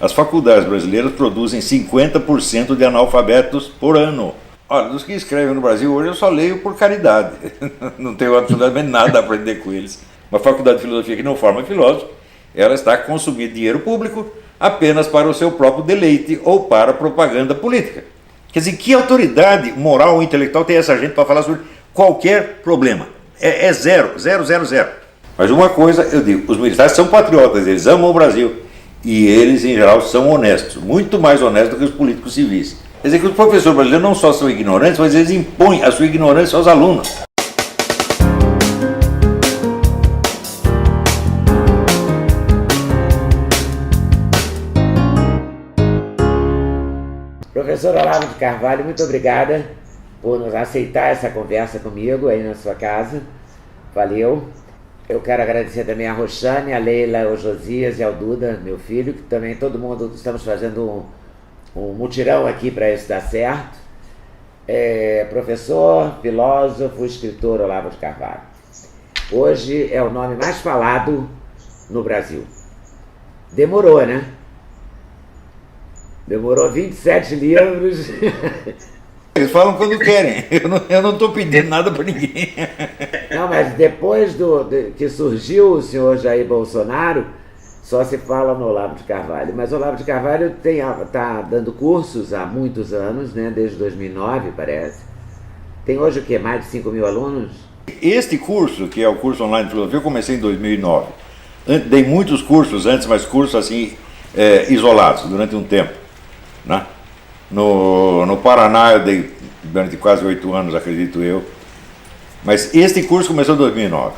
As faculdades brasileiras produzem 50% de analfabetos por ano. Olha, dos que escrevem no Brasil hoje eu só leio por caridade. Não tenho absolutamente nada a aprender com eles. Uma faculdade de filosofia que não forma filósofo, ela está consumindo dinheiro público apenas para o seu próprio deleite ou para propaganda política. Quer dizer, que autoridade moral ou intelectual tem essa gente para falar sobre qualquer problema? É zero, zero, zero, zero. Mas uma coisa eu digo, os militares são patriotas, eles amam o Brasil e eles em geral são honestos, muito mais honestos do que os políticos civis. Quer dizer que os professores brasileiros não só são ignorantes, mas eles impõem a sua ignorância aos alunos. Professor Olavo de Carvalho, muito obrigada por nos aceitar essa conversa comigo aí na sua casa. Valeu. Eu quero agradecer também a Roxane, a Leila, o Josias e ao Duda, meu filho, que também todo mundo estamos fazendo um mutirão aqui para isso dar certo. Professor, filósofo, escritor Olavo de Carvalho. Hoje é o nome mais falado no Brasil. Demorou, né? Demorou 27 livros. Eles falam quando querem, eu não estou pedindo nada para ninguém. Não, mas depois que surgiu o senhor Jair Bolsonaro, só se fala no Olavo de Carvalho. Mas o Olavo de Carvalho está dando cursos há muitos anos, né? Desde 2009, parece. Tem hoje o quê? Mais de 5 mil alunos? Este curso, que é o curso online de filosofia, eu comecei em 2009. Dei muitos cursos antes, mas cursos assim, isolados, durante um tempo. Né? No Paraná eu dei durante quase 8 anos, acredito eu. Mas este curso começou em 2009.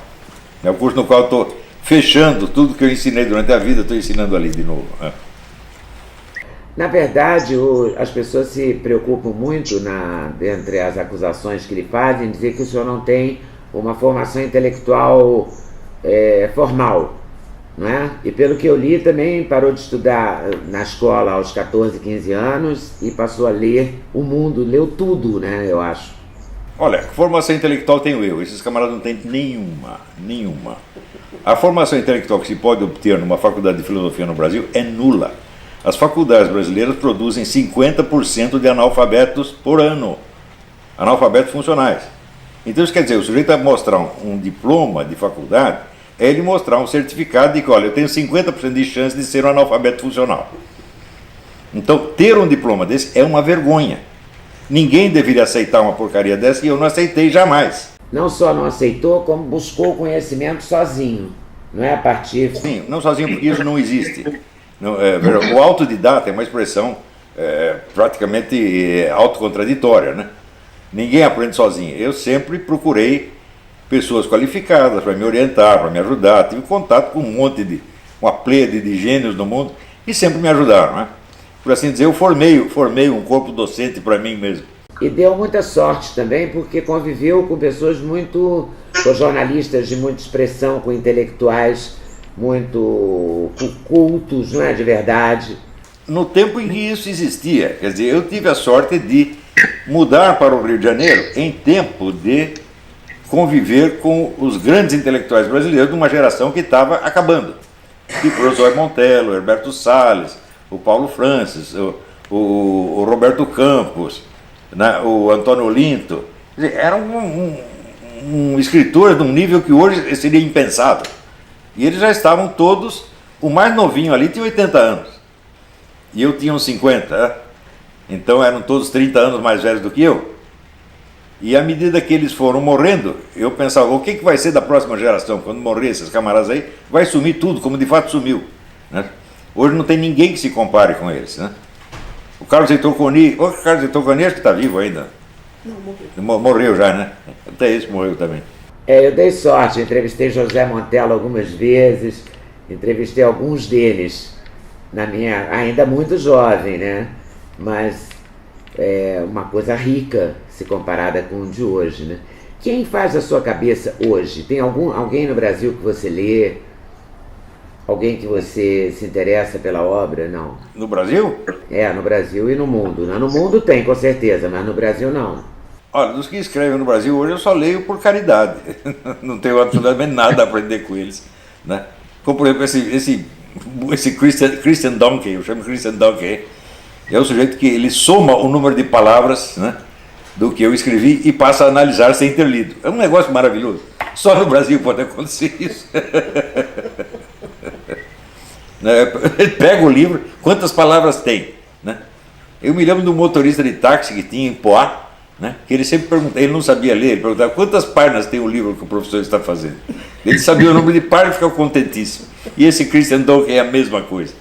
É o curso no qual eu estou fechando tudo que eu ensinei durante a vida, estou ensinando ali de novo. Na verdade, as pessoas se preocupam muito, dentre as acusações que lhe fazem, dizer que o senhor não tem uma formação intelectual formal. Não é? E pelo que eu li, também parou de estudar na escola aos 14, 15 anos e passou a ler o mundo, leu tudo, né, eu acho. Olha, formação intelectual tenho eu, esses camaradas não têm nenhuma. A formação intelectual que se pode obter numa faculdade de filosofia no Brasil é nula. As faculdades brasileiras produzem 50% de analfabetos por ano, analfabetos funcionais. Então isso quer dizer, o sujeito vai mostrar um diploma de faculdade, é ele mostrar um certificado de que, olha, eu tenho 50% de chance de ser um analfabeto funcional. Então, ter um diploma desse é uma vergonha. Ninguém deveria aceitar uma porcaria dessa e eu não aceitei jamais. Não só não aceitou, como buscou o conhecimento sozinho, não é a partir... Sim, não sozinho, porque isso não existe. O autodidata é uma expressão praticamente autocontraditória, né? Ninguém aprende sozinho. Eu sempre procurei pessoas qualificadas para me orientar, para me ajudar. Tive contato com uma pleiade de gênios no mundo e sempre me ajudaram, né? Por assim dizer, eu formei um corpo docente para mim mesmo. E deu muita sorte também, porque conviveu com pessoas com jornalistas de muita expressão, com intelectuais muito cultos, não é, de verdade. No tempo em que isso existia, quer dizer, eu tive a sorte de mudar para o Rio de Janeiro em tempo de conviver com os grandes intelectuais brasileiros de uma geração que estava acabando. Tipo o José Montelo, o Herberto Salles, o Paulo Francis, o Roberto Campos, né, o Antônio Olinto. Quer dizer, era um escritor de um nível que hoje seria impensável. E eles já estavam todos, o mais novinho ali tinha 80 anos. E eu tinha uns 50, né? Então eram todos 30 anos mais velhos do que eu. E à medida que eles foram morrendo, eu pensava, o que vai ser da próxima geração? Quando morrer esses camaradas aí, vai sumir tudo, como de fato sumiu. Né? Hoje não tem ninguém que se compare com eles. Né? O Carlos Heitor Coni acho que está vivo ainda. Não, morreu. Morreu já, né? Até esse morreu também. Eu dei sorte, entrevistei José Montelo algumas vezes, entrevistei alguns deles, ainda muito jovem, né? Mas é uma coisa rica se comparada com o de hoje, né? Quem faz a sua cabeça hoje? Tem alguém no Brasil que você lê? Alguém que você se interessa pela obra? Não. No Brasil? No Brasil e no mundo. No mundo tem, com certeza, mas no Brasil não. Olha, dos que escrevem no Brasil hoje eu só leio por caridade. Não tenho absolutamente nada a aprender com eles. Né? Como, por exemplo, esse esse Christian Donkey, eu chamo Christian Donkey, é o sujeito que ele soma o número de palavras, né, do que eu escrevi e passa a analisar sem ter lido. É um negócio maravilhoso. Só no Brasil pode acontecer isso. Ele pega o livro, quantas palavras tem, né? Eu me lembro de um motorista de táxi que tinha em Poá, né, que ele sempre perguntava, ele não sabia ler, ele perguntava quantas páginas tem o livro que o professor está fazendo. Ele sabia o número de páginas e ficava contentíssimo. E esse Christian Donkey é a mesma coisa.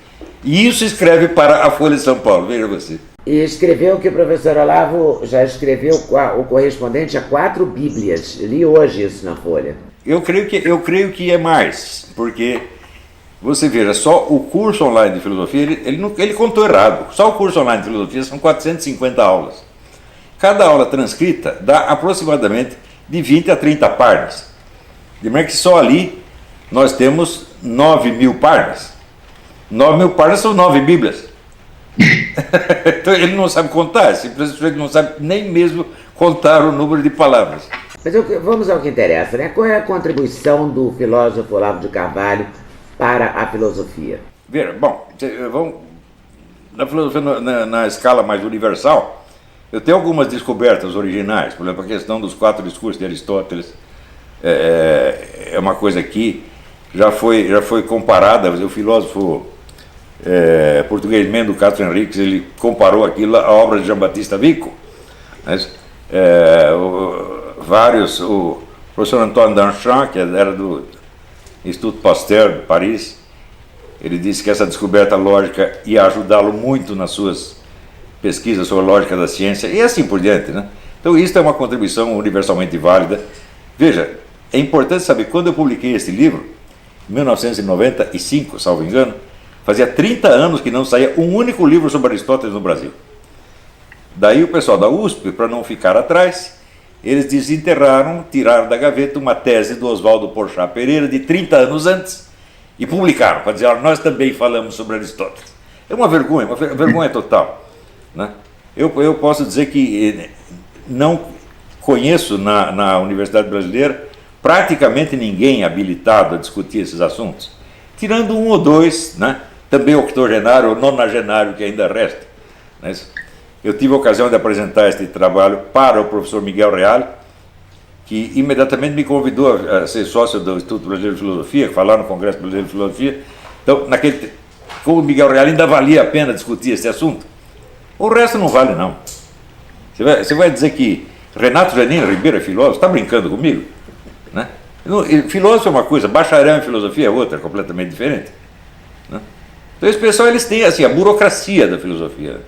E isso escreve para a Folha de São Paulo, veja você. E escreveu que o professor Olavo já escreveu o correspondente a 4 Bíblias. Li hoje isso na Folha. Eu creio que é mais, porque você veja, só o curso online de filosofia, ele contou errado. Só o curso online de filosofia são 450 aulas. Cada aula transcrita dá aproximadamente de 20 a 30 páginas. De maneira que só ali nós temos 9.000 páginas. 9.000 páginas são 9 Bíblias. Então ele não sabe contar, simplesmente ele não sabe nem mesmo contar o número de palavras. Mas vamos ao que interessa, né? Qual é a contribuição do filósofo Olavo de Carvalho para a filosofia? Veja, bom, vamos, na filosofia na escala mais universal, eu tenho algumas descobertas originais. Por exemplo, a questão dos 4 discursos de Aristóteles é uma coisa que já foi comparada. O filósofo português Mendo Castro Henriques, ele comparou aquilo à obra de Jean-Baptiste Vico. Mas, o professor Antoine Danchamp, que era do Instituto Pasteur de Paris, ele disse que essa descoberta lógica ia ajudá-lo muito nas suas pesquisas sobre a lógica da ciência, e assim por diante, né? Então isso é uma contribuição universalmente válida. Veja, é importante saber, quando eu publiquei este livro, em 1995, salvo engano, fazia 30 anos que não saía um único livro sobre Aristóteles no Brasil. Daí o pessoal da USP, para não ficar atrás, eles desenterraram, tiraram da gaveta uma tese do Oswaldo Porchat Pereira de 30 anos antes e publicaram, para dizer, nós também falamos sobre Aristóteles. É uma vergonha total, né? Eu posso dizer que não conheço na Universidade Brasileira praticamente ninguém habilitado a discutir esses assuntos, tirando um ou dois, né? Também octogenário ou nonagenário que ainda resta, né? Eu tive a ocasião de apresentar este trabalho para o professor Miguel Reale, que imediatamente me convidou a ser sócio do Instituto Brasileiro de Filosofia, falar no Congresso Brasileiro de Filosofia. Então, com o Miguel Reale ainda valia a pena discutir esse assunto. O resto não vale, não. Você vai dizer que Renato Janine Ribeiro é filósofo? Está brincando comigo? Né? Filósofo é uma coisa, bacharel em filosofia é outra, completamente diferente, né? Então esse pessoal, eles têm assim, a burocracia da filosofia.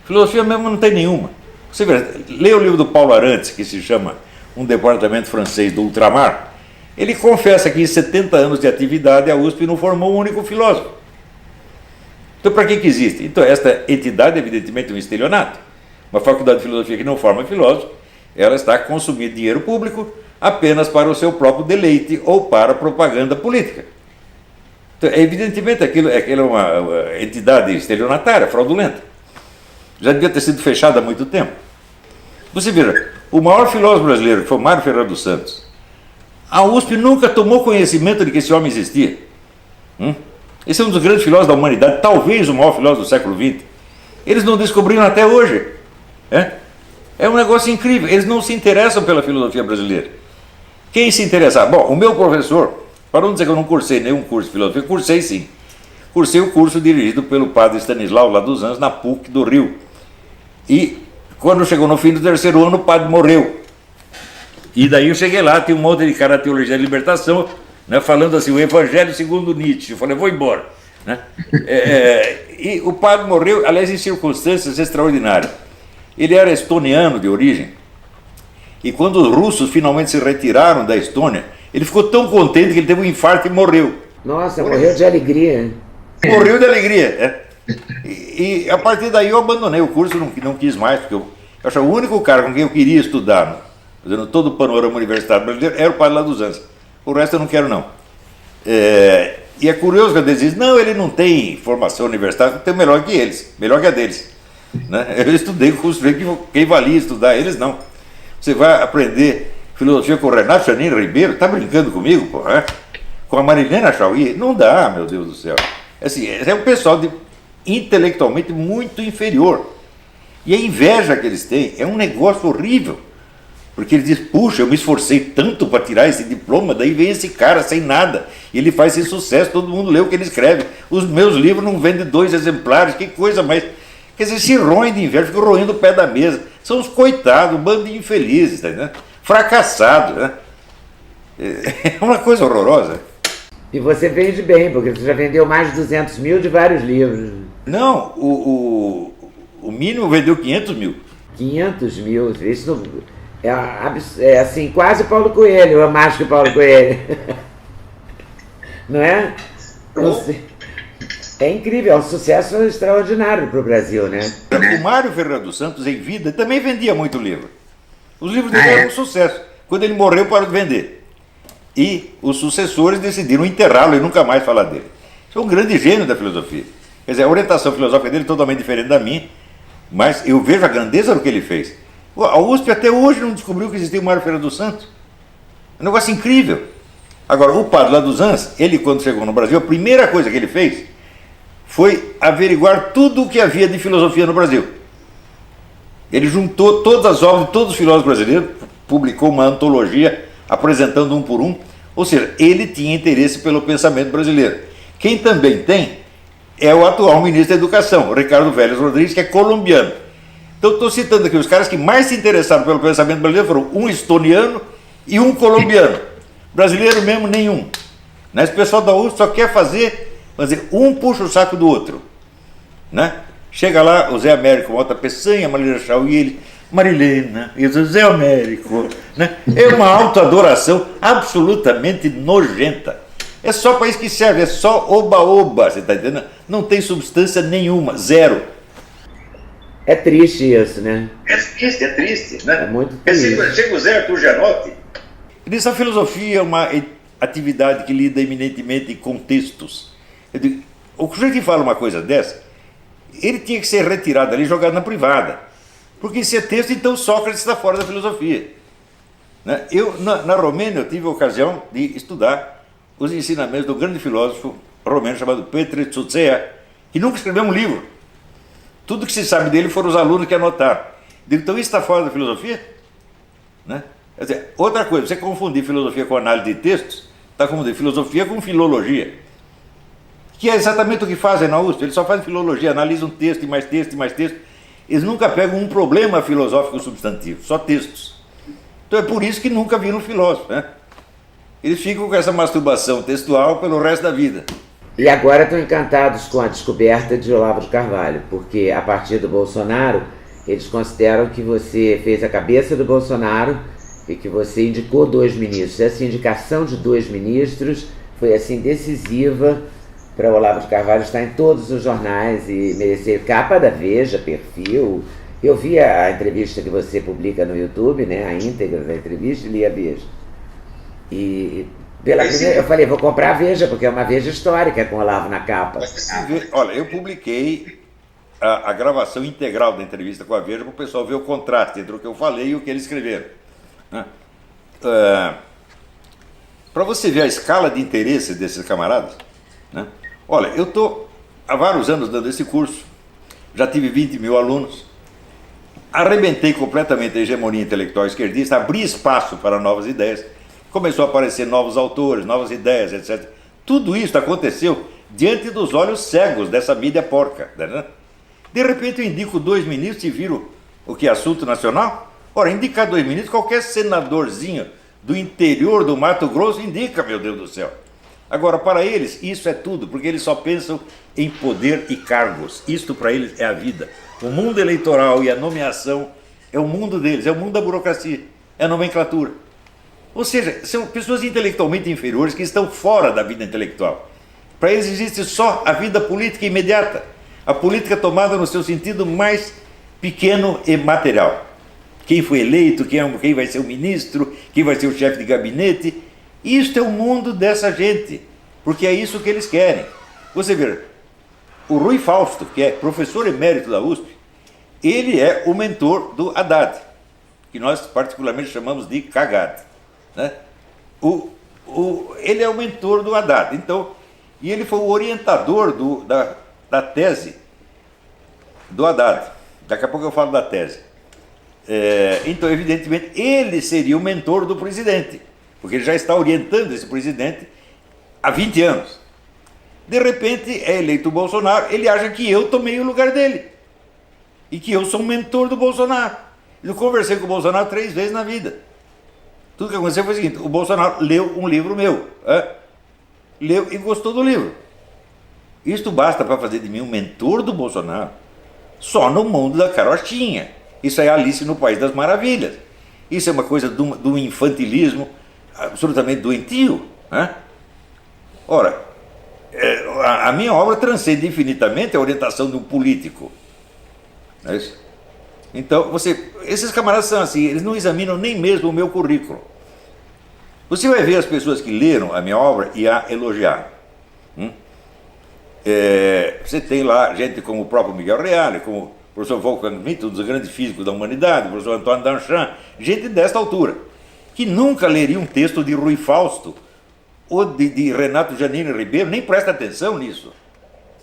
Filosofia mesmo não tem nenhuma. Você vê, lê o livro do Paulo Arantes, que se chama Um Departamento Francês do Ultramar. Ele confessa que em 70 anos de atividade a USP não formou um único filósofo. Então para que existe? Então esta entidade é evidentemente um estelionato. Uma faculdade de filosofia que não forma filósofo, ela está consumindo dinheiro público apenas para o seu próprio deleite ou para propaganda política. Então, evidentemente aquilo é uma entidade estelionatária, fraudulenta. Já devia ter sido fechada há muito tempo. Você veja, o maior filósofo brasileiro, que foi Mário Ferreira dos Santos, a USP nunca tomou conhecimento de que esse homem existia. Esse é um dos grandes filósofos da humanidade, talvez o maior filósofo do século XX. Eles não descobriram até hoje. É um negócio incrível. Eles não se interessam pela filosofia brasileira. Quem se interessar? Bom, o meu professor, para não dizer que eu não cursei nenhum curso de filosofia, cursei sim. Cursei o curso dirigido pelo padre Stanislau lá dos Anjos, na PUC do Rio. E quando chegou no fim do 3º ano, o padre morreu. E daí eu cheguei lá, tinha um monte de cara de teologia da libertação, né, falando assim, o Evangelho segundo Nietzsche. Eu falei, vou embora, né? E o padre morreu, aliás, em circunstâncias extraordinárias. Ele era estoniano de origem, e quando os russos finalmente se retiraram da Estônia, ele ficou tão contente que ele teve um infarto e morreu. Nossa, morreu de alegria, hein? Morreu de alegria, E a partir daí eu abandonei o curso, não quis mais, porque eu achava o único cara com quem eu queria estudar, fazendo todo o panorama universitário brasileiro, era o padre lá dos Anjos. O resto eu não quero, não. E é curioso que eles dizem, não, ele não tem formação universitária, tem melhor que eles, melhor que a deles. Né? Eu estudei curso, quem valia estudar, eles não. Você vai aprender filosofia com o Renato Janine Ribeiro, tá brincando comigo, pô, Com a Marilena Chauí? Não dá, meu Deus do céu. Assim, é um pessoal intelectualmente muito inferior. E a inveja que eles têm é um negócio horrível. Porque ele diz, puxa, eu me esforcei tanto para tirar esse diploma, daí vem esse cara sem nada, e ele faz esse sucesso, todo mundo lê o que ele escreve. Os meus livros não vendem 2 exemplares, que coisa mais... Quer dizer, se roem de inveja, ficam roendo o pé da mesa. São os coitados, um bando de infelizes, né? Fracassados, né? É uma coisa horrorosa. E você vende bem, porque você já vendeu mais de 200 mil de vários livros. Não, o mínimo vendeu 500 mil. 500 mil, isso não, é assim, quase Paulo Coelho, ou mais que Paulo Coelho. Não é? Não sei. É incrível, é um sucesso extraordinário para o Brasil, né? O Mário Ferreira dos Santos, em vida, também vendia muito livro. Os livros dele eram um sucesso. Quando ele morreu, parou de vender. E os sucessores decidiram enterrá-lo e nunca mais falar dele. Isso é um grande gênio da filosofia. Quer dizer, a orientação filosófica dele é totalmente diferente da minha, mas eu vejo a grandeza do que ele fez. A USP até hoje não descobriu que existia o Mário Ferreira dos Santos. É um negócio incrível. Agora, o padre lá dos Anjos, ele quando chegou no Brasil, a primeira coisa que ele fez foi averiguar tudo o que havia de filosofia no Brasil. Ele juntou todas as obras de todos os filósofos brasileiros, publicou uma antologia apresentando um por um, ou seja, ele tinha interesse pelo pensamento brasileiro. Quem também tem é o atual ministro da Educação, o Ricardo Vélez Rodrigues, que é colombiano. Então estou citando aqui os caras que mais se interessaram pelo pensamento brasileiro foram um estoniano e um colombiano. Brasileiro mesmo, nenhum. Esse pessoal da USP só quer fazer um puxa o saco do outro. Né? Chega lá o Zé Américo, Mota Peçanha, Marilena Chau e ele, Marilena, e o Zé Américo. Né? É uma autoadoração absolutamente nojenta. É só para isso que serve, é só oba-oba, você está entendendo? Não tem substância nenhuma, zero. É triste isso, né? É triste, né? É muito triste. Chega o Zé Arthur Gianotti, ele diz, a filosofia é uma atividade que lida eminentemente em contextos. Eu digo, o sujeito que fala uma coisa dessa, ele tinha que ser retirado ali e jogado na privada. Porque se é texto, então Sócrates está fora da filosofia. Né? Na Romênia, eu tive a ocasião de estudar os ensinamentos do grande filósofo romeno chamado Petre Tsutsea, que nunca escreveu um livro. Tudo que se sabe dele foram os alunos que anotaram. Digo, então isso está fora da filosofia? Né? Quer dizer, outra coisa, você confundir filosofia com análise de textos, está confundindo filosofia com filologia. Que é exatamente o que fazem na USP, eles só fazem filologia, analisam texto e mais texto e mais texto. Eles nunca pegam um problema filosófico substantivo, só textos. Então é por isso que nunca viram filósofo, né? Eles ficam com essa masturbação textual pelo resto da vida. E agora estão encantados com a descoberta de Olavo de Carvalho, porque a partir do Bolsonaro, eles consideram que você fez a cabeça do Bolsonaro e que você indicou 2 ministros. Essa indicação de 2 ministros foi assim decisiva para Olavo de Carvalho estar em todos os jornais e merecer capa da Veja, perfil. Eu vi a entrevista que você publica no YouTube, né, a íntegra da entrevista, e li a Veja. E pela primeira, eu falei, vou comprar a Veja, porque é uma Veja histórica com Olavo na capa. Olha, eu publiquei a gravação integral da entrevista com a Veja para o pessoal ver o contraste entre o que eu falei e o que eles escreveram. Né? Para você ver a escala de interesse desses camaradas, né? Olha, eu estou há vários anos dando esse curso, já tive 20 mil alunos, arrebentei completamente a hegemonia intelectual esquerdista, abri espaço para novas ideias, começou a aparecer novos autores, novas ideias, etc. Tudo isso aconteceu diante dos olhos cegos dessa mídia porca. Né? De repente eu indico 2 ministros e viro o que é assunto nacional? Ora, indicar 2 ministros, qualquer senadorzinho do interior do Mato Grosso indica, meu Deus do céu. Agora, para eles, isso é tudo, porque eles só pensam em poder e cargos. Isto para eles é a vida. O mundo eleitoral e a nomeação é o mundo deles, é o mundo da burocracia, é a nomenclatura. Ou seja, são pessoas intelectualmente inferiores que estão fora da vida intelectual. Para eles existe só a vida política imediata, a política tomada no seu sentido mais pequeno e material. Quem foi eleito, quem vai ser o ministro, quem vai ser o chefe de gabinete. Isto é o mundo dessa gente, porque é isso que eles querem. Você vê, o Rui Fausto, que é professor emérito da USP, ele é o mentor do Haddad, que nós particularmente chamamos de Cagad. Né? Ele é o mentor do Haddad. Então, E ele foi o orientador da tese do Haddad. Daqui a pouco eu falo da tese. Então, evidentemente, ele seria o mentor do presidente, porque ele já está orientando esse presidente há 20 anos. De repente, é eleito o Bolsonaro, ele acha que eu tomei o lugar dele e que eu sou o mentor do Bolsonaro. Eu conversei com o Bolsonaro 3 vezes na vida. Tudo que aconteceu foi o seguinte: o Bolsonaro leu um livro meu, leu e gostou do livro. Isto basta para fazer de mim um mentor do Bolsonaro? Só no mundo da carochinha. Isso é Alice no País das Maravilhas. Isso é uma coisa do infantilismo absolutamente doentio. Ora, a minha obra transcende infinitamente a orientação de um político. Não é isso? Então, esses camaradas são assim, eles não examinam nem mesmo o meu currículo. Você vai ver as pessoas que leram a minha obra e a elogiaram. Você tem lá gente como o próprio Miguel Reale, como o professor Wolfgang Schmidt, um dos grandes físicos da humanidade, o professor Antônio Danchamp, gente desta altura, que nunca leria um texto de Rui Fausto ou de Renato Janine Ribeiro, nem presta atenção nisso.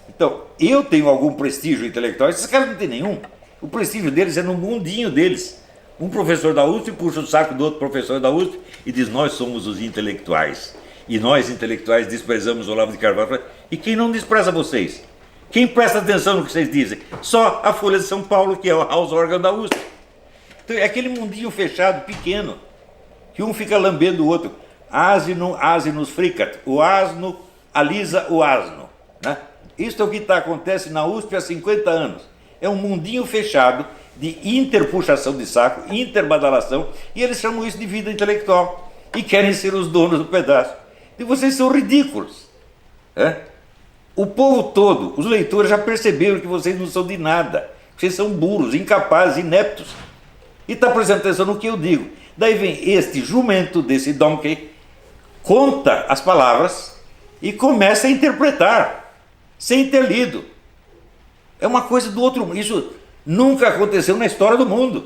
Então, eu tenho algum prestígio intelectual, esses caras não têm nenhum. O prestígio deles é no mundinho deles. Um professor da USP puxa o saco do outro professor da USP e diz: nós somos os intelectuais. E nós, intelectuais, desprezamos o Olavo de Carvalho. E quem não despreza vocês? Quem presta atenção no que vocês dizem? Só a Folha de São Paulo, que é o house organ da USP. Então é aquele mundinho fechado, pequeno, que um fica lambendo o outro. Asino, asinus fricat. O asno alisa o asno. Né? Isso é o que acontece na USP há 50 anos. É um mundinho fechado de interpuxação de saco, interbadalação, e eles chamam isso de vida intelectual. E querem ser os donos do pedaço. E vocês são ridículos. O povo todo, os leitores já perceberam que vocês não são de nada. Vocês são burros, incapazes, ineptos. E está prestando atenção no que eu digo. Daí vem este jumento desse donkey, conta as palavras e começa a interpretar, sem ter lido. É uma coisa do outro mundo. Isso nunca aconteceu na história do mundo.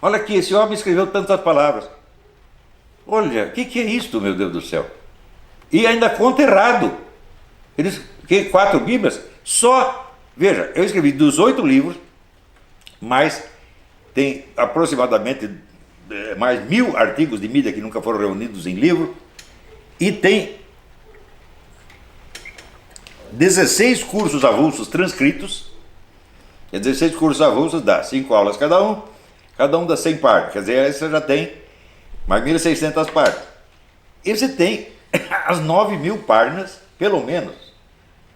Olha aqui, esse homem escreveu tantas palavras. Olha, o que é isto, meu Deus do céu? E ainda conta errado. Eles, 4 Bíblias? Só, veja, eu escrevi 18 livros, mas tem aproximadamente mais 1000 artigos de mídia que nunca foram reunidos em livro, e tem 16 cursos avulsos transcritos. E 16 cursos avulsos dá 5 aulas cada um dá 100 partes. Quer dizer, aí você já tem mais 1.600 partes. E você tem as 9.000 páginas, pelo menos,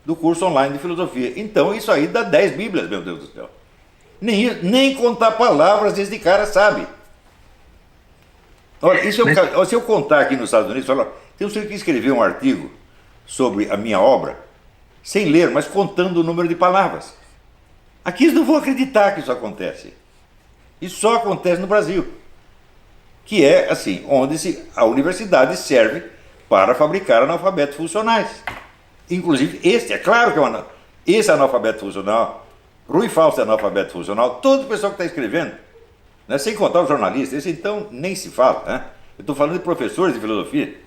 do curso online de filosofia. Então isso aí dá 10 Bíblias, meu Deus do céu. Nem contar palavras esse cara sabe. Olha, se eu contar aqui nos Estados Unidos, olha, tem um senhor que escreveu um artigo sobre a minha obra, sem ler, mas contando o número de palavras. Aqui eles não vão acreditar que isso acontece. Isso só acontece no Brasil. Que é assim, onde a universidade serve para fabricar analfabetos funcionais. Inclusive, é claro que esse analfabeto funcional, Rui Fausto é analfabeto funcional, todo o pessoal que está escrevendo, né, sem contar os jornalistas, esse então nem se fala. Né? Eu estou falando de professores de filosofia.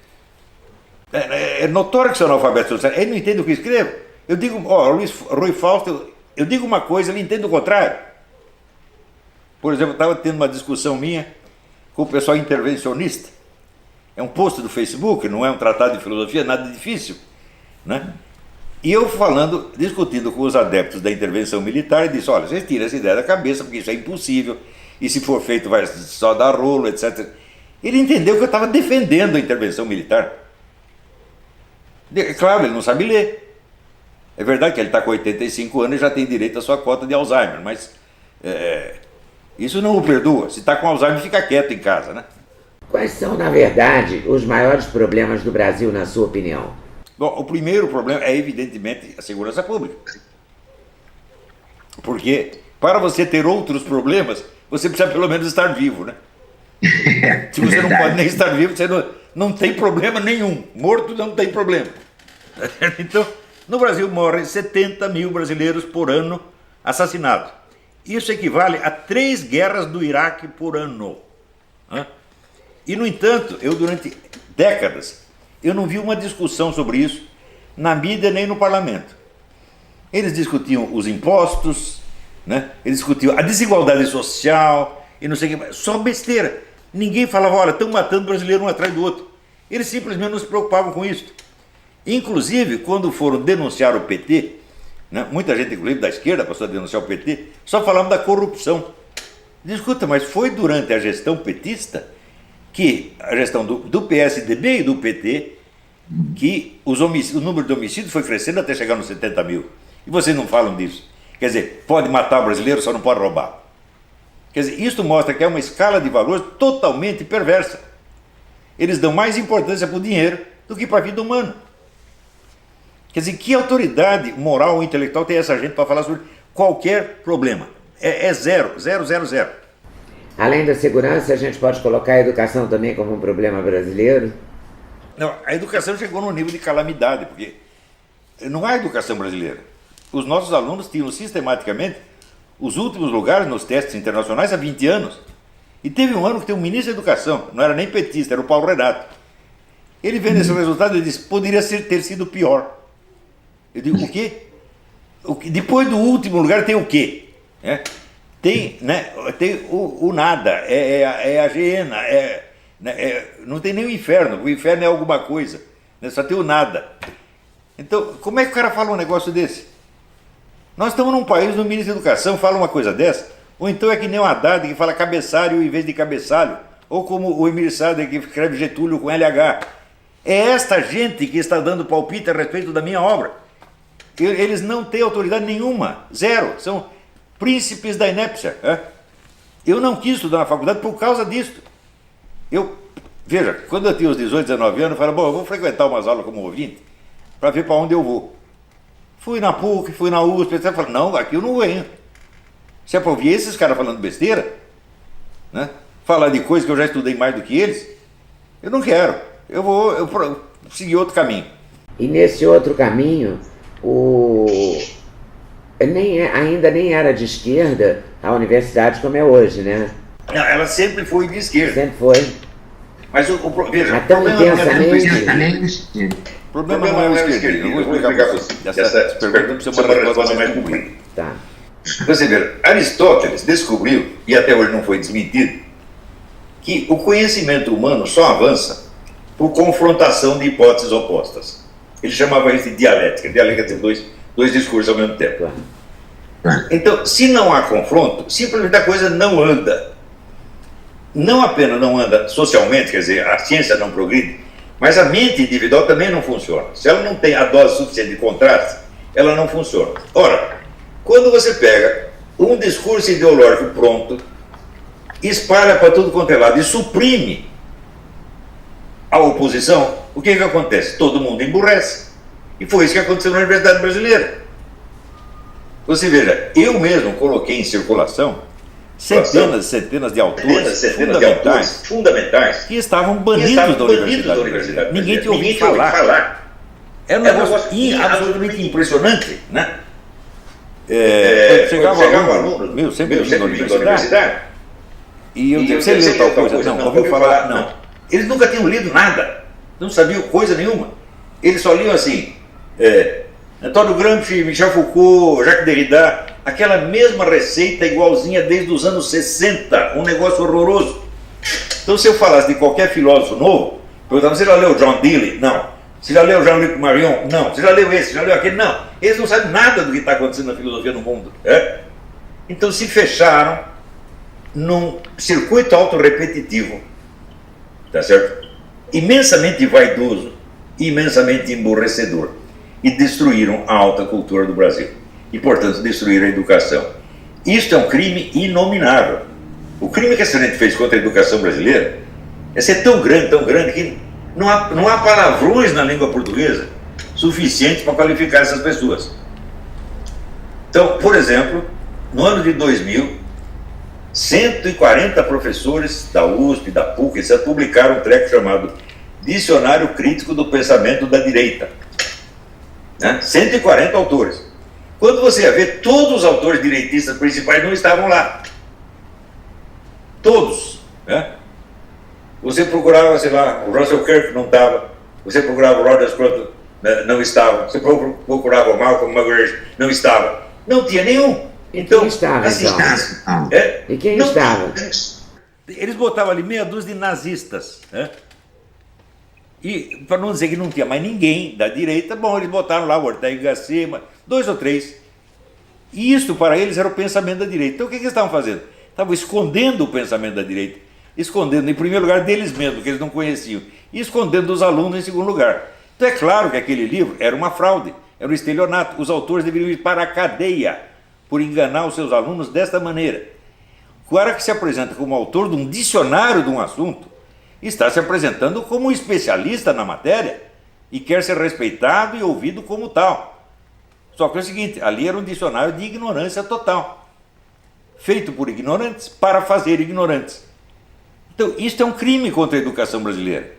É notório que são analfabetos funcionais, ele não entende o que escrevo. Eu digo, Rui Fausto, eu digo uma coisa, ele entende o contrário. Por exemplo, eu estava tendo uma discussão minha com o pessoal intervencionista. É um post do Facebook, não é um tratado de filosofia, nada difícil. Né? E eu discutindo com os adeptos da intervenção militar, e disse: olha, vocês tiram essa ideia da cabeça, porque isso é impossível, e se for feito vai só dar rolo, etc. Ele entendeu que eu estava defendendo a intervenção militar. Claro, ele não sabe ler. É verdade que ele está com 85 anos e já tem direito à sua cota de Alzheimer, mas isso não o perdoa. Se está com Alzheimer, fica quieto em casa, né? Quais são, na verdade, os maiores problemas do Brasil, na sua opinião? Bom, o primeiro problema é, evidentemente, a segurança pública. Porque, para você ter outros problemas, você precisa pelo menos estar vivo, né? Se você não pode nem estar vivo, você não tem problema nenhum. Morto não tem problema. Então, no Brasil morrem 70 mil brasileiros por ano assassinados. Isso equivale a 3 guerras do Iraque por ano. E, no entanto, eu durante décadas, eu não vi uma discussão sobre isso na mídia nem no parlamento. Eles discutiam os impostos, né? Eles discutiam a desigualdade social e não sei o que, só besteira. Ninguém falava, olha, estão matando brasileiro um atrás do outro. Eles simplesmente não se preocupavam com isso. Inclusive, quando foram denunciar o PT, né, muita gente, inclusive da esquerda, passou a denunciar o PT, só falavam da corrupção. Escuta, mas foi durante a gestão petista, que a gestão do PSDB e do PT, que o número de homicídios foi crescendo até chegar nos 70 mil. E vocês não falam disso. Quer dizer, pode matar o brasileiro, só não pode roubar. Quer dizer, isso mostra que é uma escala de valores totalmente perversa. Eles dão mais importância para o dinheiro do que para a vida humana. Quer dizer, que autoridade moral ou intelectual tem essa gente para falar sobre qualquer problema? É zero, zero, zero, zero. Além da segurança, a gente pode colocar a educação também como um problema brasileiro? Não, a educação chegou num nível de calamidade, porque não há educação brasileira. Os nossos alunos tinham sistematicamente os últimos lugares nos testes internacionais há 20 anos. E teve um ano que tem um ministro da Educação, não era nem petista, era o Paulo Renato. Ele vendo esse resultado e disse, poderia ter sido pior. Eu digo, o quê? Depois do último lugar tem o quê? Tem, né, tem o nada, é a hiena, não tem nem o inferno é alguma coisa, né, só tem o nada. Então, como é que o cara fala um negócio desse? Nós estamos num país, no ministro da Educação fala uma coisa dessa, ou então é que nem o Haddad que fala cabeçalho em vez de cabeçalho, ou como o Emir Sader que escreve Getúlio com LH. É esta gente que está dando palpite a respeito da minha obra. Eles não têm autoridade nenhuma, zero, são príncipes da inépcia. Eu não quis estudar na faculdade por causa disso. Veja, quando eu tinha uns 18, 19 anos, eu falei, bom, eu vou frequentar umas aulas como ouvinte, para ver para onde eu vou. Fui na PUC, fui na USP, etc. Falei, não, aqui eu não venho. Se é para ouvir esses caras falando besteira, né? Falar de coisas que eu já estudei mais do que eles, eu não quero. Eu vou seguir outro caminho. E nesse outro caminho, ainda nem era de esquerda a universidade como é hoje, né? Não, ela sempre foi de esquerda. Sempre foi. Mas veja, tão intensamente. O problema não é o esquerdismo. Eu vou explicar para você. Essa pergunta precisa ser uma resposta mais comprida. Tá. Você vê, Aristóteles descobriu, e até hoje não foi desmentido, que o conhecimento humano só avança por confrontação de hipóteses opostas. Ele chamava isso de dialética. Dialética tem dois discursos ao mesmo tempo. Então, se não há confronto, simplesmente a coisa não anda. Não apenas não anda socialmente, quer dizer, a ciência não progride, mas a mente individual também não funciona. Se ela não tem a dose suficiente de contraste, ela não funciona. Ora, quando você pega um discurso ideológico pronto, espalha para tudo quanto é lado e suprime a oposição, o que acontece? Todo mundo emburrece. E foi isso que aconteceu na Universidade Brasileira. Você veja, eu mesmo coloquei em circulação centenas de autores fundamentais que estavam banidos da Universidade. Ninguém tinha ouvido falar. Era um negócio absolutamente impressionante, né? Chegava um aluno meu, sempre vindo da universidade, e eu dizia, você leu tal coisa? Não, ouviu falar? Não. Eles nunca tinham lido nada, não sabiam coisa nenhuma. Eles só liam assim, Antônio Gramsci, Michel Foucault, Jacques Derrida, aquela mesma receita igualzinha desde os anos 60, um negócio horroroso. Então, se eu falasse de qualquer filósofo novo, perguntava, você já leu John Dewey? Não. Você já leu Jean-Luc Marion? Não. Você já leu esse? Já leu aquele? Não. Eles não sabem nada do que está acontecendo na filosofia no mundo. Então, se fecharam num circuito autorrepetitivo, tá certo? Imensamente vaidoso, imensamente emborrecedor. E destruíram a alta cultura do Brasil. E, portanto, destruíram a educação. Isto é um crime inominável. O crime que essa gente fez contra a educação brasileira é ser tão grande que não há palavrões na língua portuguesa suficientes para qualificar essas pessoas. Então, por exemplo, no ano de 2000, 140 professores da USP, da PUC, etc., publicaram um treco chamado Dicionário Crítico do Pensamento da Direita. 140 autores. Quando você ia ver, todos os autores direitistas principais não estavam lá. Todos. Você procurava, sei lá, o Russell Kirk não estava. Você procurava o Roger Scruton, né, não estava. Você procurava o Malcolm McGregor, não estava. Não tinha nenhum. Então, quem estava, assim, então? E quem não, estava? Eles botavam ali meia dúzia de nazistas, né? E, para não dizer que não tinha mais ninguém da direita, bom, eles botaram lá o Ortega Gasset, 2 ou 3. E isso para eles era o pensamento da direita. Então o que eles estavam fazendo? Estavam escondendo o pensamento da direita, escondendo em primeiro lugar deles mesmos, que eles não conheciam, e escondendo dos alunos em segundo lugar. Então é claro que aquele livro era uma fraude, era um estelionato. Os autores deveriam ir para a cadeia por enganar os seus alunos desta maneira. O cara que se apresenta como autor de um dicionário de um assunto está se apresentando como um especialista na matéria e quer ser respeitado e ouvido como tal. Só que é o seguinte, ali era um dicionário de ignorância total, feito por ignorantes para fazer ignorantes. Então, isso é um crime contra a educação brasileira.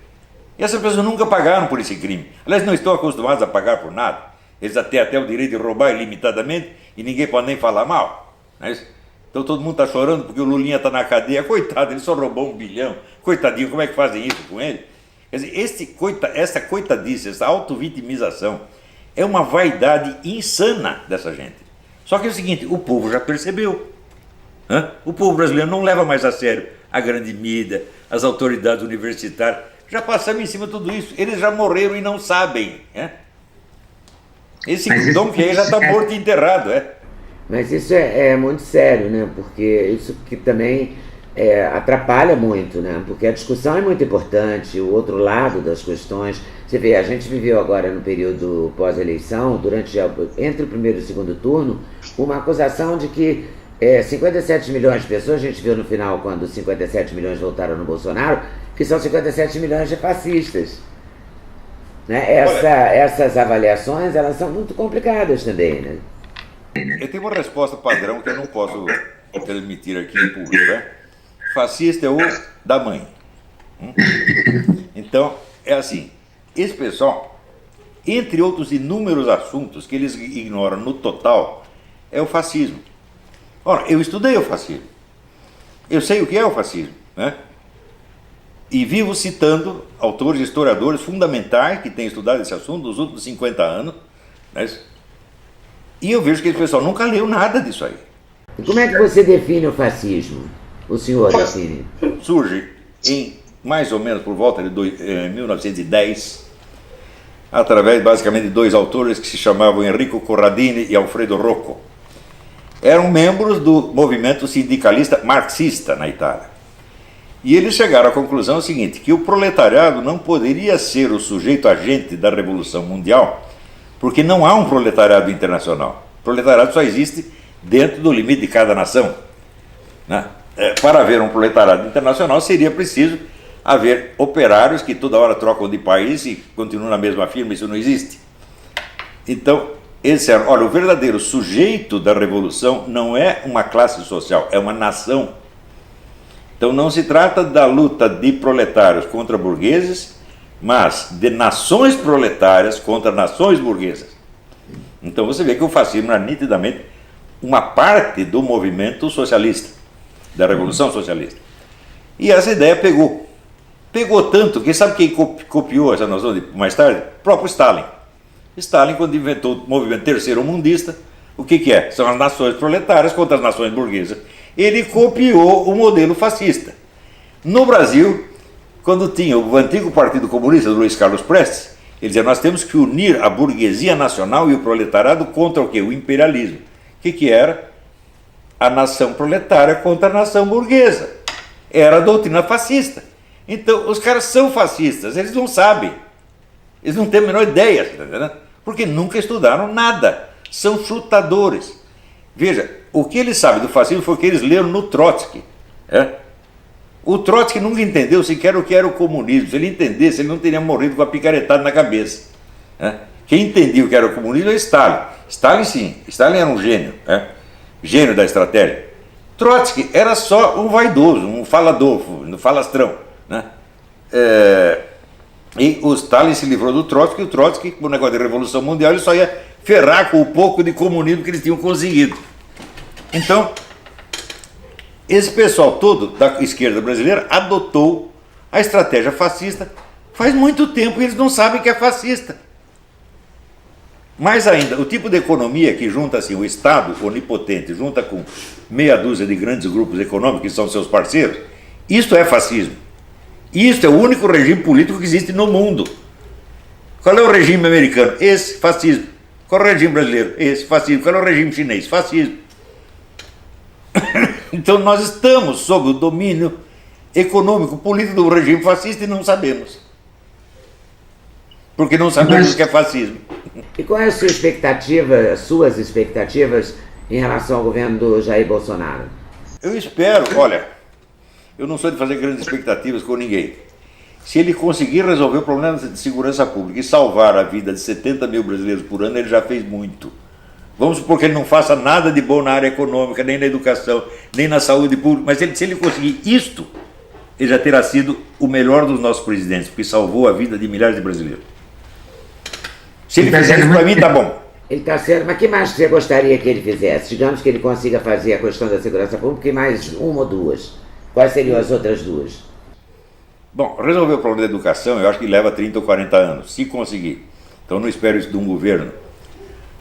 E essas pessoas nunca pagaram por esse crime. Aliás, não estão acostumados a pagar por nada. Eles têm até o direito de roubar ilimitadamente e ninguém pode nem falar mal. Não é isso? Então todo mundo está chorando porque o Lulinha está na cadeia. Coitado, ele só roubou 1 bilhão. Coitadinho, como é que fazem isso com ele? Quer dizer, essa coitadice, essa autovitimização é uma vaidade insana dessa gente. Só que é o seguinte, o povo já percebeu. O povo brasileiro não leva mais a sério a grande mídia, as autoridades universitárias. Já passamos em cima de tudo isso. Eles já morreram e não sabem. Esse Dom Quixote já está morto e enterrado. Mas isso é muito sério, né? Porque isso que também atrapalha muito, né? Porque a discussão é muito importante, o outro lado das questões. Você vê, a gente viveu agora no período pós-eleição, entre o primeiro e o segundo turno, uma acusação de que 57 milhões de pessoas, a gente viu no final quando 57 milhões votaram no Bolsonaro, que são 57 milhões de fascistas. Né? Essas avaliações, elas são muito complicadas também, né? Eu tenho uma resposta padrão que eu não posso transmitir aqui em público. Fascista é o da mãe. Então, é assim, esse pessoal, entre outros inúmeros assuntos que eles ignoram no total, é o fascismo. Ora, eu estudei o fascismo. Eu sei o que é o fascismo, né? E vivo citando autores e historiadores fundamentais que têm estudado esse assunto nos últimos 50 anos, né? E eu vejo que esse pessoal nunca leu nada disso aí. E como é que você define o fascismo? O senhor define? Surge em mais ou menos por volta de 1910, através basicamente de 2 autores que se chamavam Enrico Corradini e Alfredo Rocco. Eram membros do movimento sindicalista marxista na Itália. E eles chegaram à conclusão seguinte, que o proletariado não poderia ser o sujeito agente da Revolução Mundial, porque não há um proletariado internacional. O proletariado só existe dentro do limite de cada nação. Né? Para haver um proletariado internacional, seria preciso haver operários que toda hora trocam de país e continuam na mesma firma, isso não existe. Então, eles disseram, olha, o verdadeiro sujeito da revolução não é uma classe social, é uma nação. Então não se trata da luta de proletários contra burgueses, mas de nações proletárias contra nações burguesas. Então você vê que o fascismo era nitidamente uma parte do movimento socialista, da Revolução Socialista. E essa ideia pegou. Pegou tanto que sabe quem copiou essa noção mais tarde? O próprio Stalin. Stalin, quando inventou o movimento terceiro-mundista, o que é? São as nações proletárias contra as nações burguesas. Ele copiou o modelo fascista. No Brasil, quando tinha o antigo Partido Comunista do Luiz Carlos Prestes, ele dizia, nós temos que unir a burguesia nacional e o proletariado contra o quê? O imperialismo. O que era? A nação proletária contra a nação burguesa. Era a doutrina fascista. Então, os caras são fascistas, eles não sabem. Eles não têm a menor ideia, tá entendendo? Porque nunca estudaram nada. São chutadores. Veja, o que eles sabem do fascismo foi o que eles leram no Trotsky. O Trotsky nunca entendeu sequer o que era o comunismo. Se ele entendesse, ele não teria morrido com a picaretada na cabeça. Quem entendia o que era o comunismo é Stalin. Stalin sim, Stalin era um gênio, gênio da estratégia. Trotsky era só um vaidoso, um falador, um falastrão. E o Stalin se livrou do Trotsky, e o Trotsky, com o negócio de Revolução Mundial, ele só ia ferrar com o pouco de comunismo que eles tinham conseguido. Então, esse pessoal todo da esquerda brasileira adotou a estratégia fascista faz muito tempo e eles não sabem que é fascista. Mais ainda, o tipo de economia que junta assim, o Estado onipotente, junta com meia dúzia de grandes grupos econômicos que são seus parceiros, isto é fascismo. Isto é o único regime político que existe no mundo. Qual é o regime americano? Esse, fascismo. Qual é o regime brasileiro? Esse, fascismo. Qual é o regime chinês? Fascismo. Então nós estamos sob o domínio econômico, político do regime fascista e não sabemos. Porque não sabemos o que é fascismo. E qual é a sua expectativa, as suas expectativas em relação ao governo do Jair Bolsonaro? Eu espero, olha, eu não sou de fazer grandes expectativas com ninguém. Se ele conseguir resolver o problema de segurança pública e salvar a vida de 70 mil brasileiros por ano, ele já fez muito. Vamos supor que ele não faça nada de bom na área econômica, nem na educação, nem na saúde pública, mas se ele conseguir isto, ele já terá sido o melhor dos nossos presidentes, porque salvou a vida de milhares de brasileiros. Se ele fizer isso para mim, tá bom. Ele está certo, mas o que mais você gostaria que ele fizesse? Digamos que ele consiga fazer a questão da segurança pública e mais uma ou duas. Quais seriam as outras duas? Bom, resolver o problema da educação, eu acho que leva 30 ou 40 anos, se conseguir. Então não espero isso de um governo.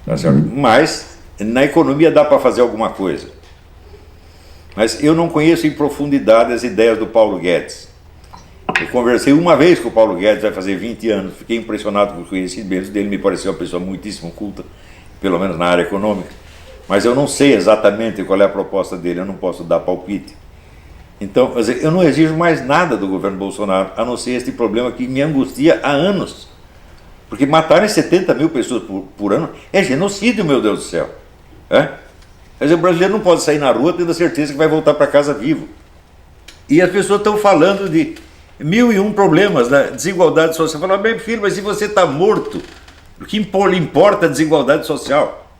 Tá certo? Mas na economia dá para fazer alguma coisa. Mas eu não conheço em profundidade as ideias do Paulo Guedes. Eu conversei uma vez com o Paulo Guedes, vai fazer 20 anos, fiquei impressionado com os conhecimentos dele, me pareceu uma pessoa muitíssimo culta, pelo menos na área econômica, mas eu não sei exatamente qual é a proposta dele, eu não posso dar palpite. Então, eu não exijo mais nada do governo Bolsonaro, a não ser este problema que me angustia há anos. Porque matarem 70 mil pessoas por ano é genocídio, meu Deus do céu. Quer dizer, o brasileiro não pode sair na rua tendo a certeza que vai voltar para casa vivo. E as pessoas estão falando de 1001 problemas, né? Desigualdade social. Fala, bem, filho, mas se você está morto, o que importa a desigualdade social?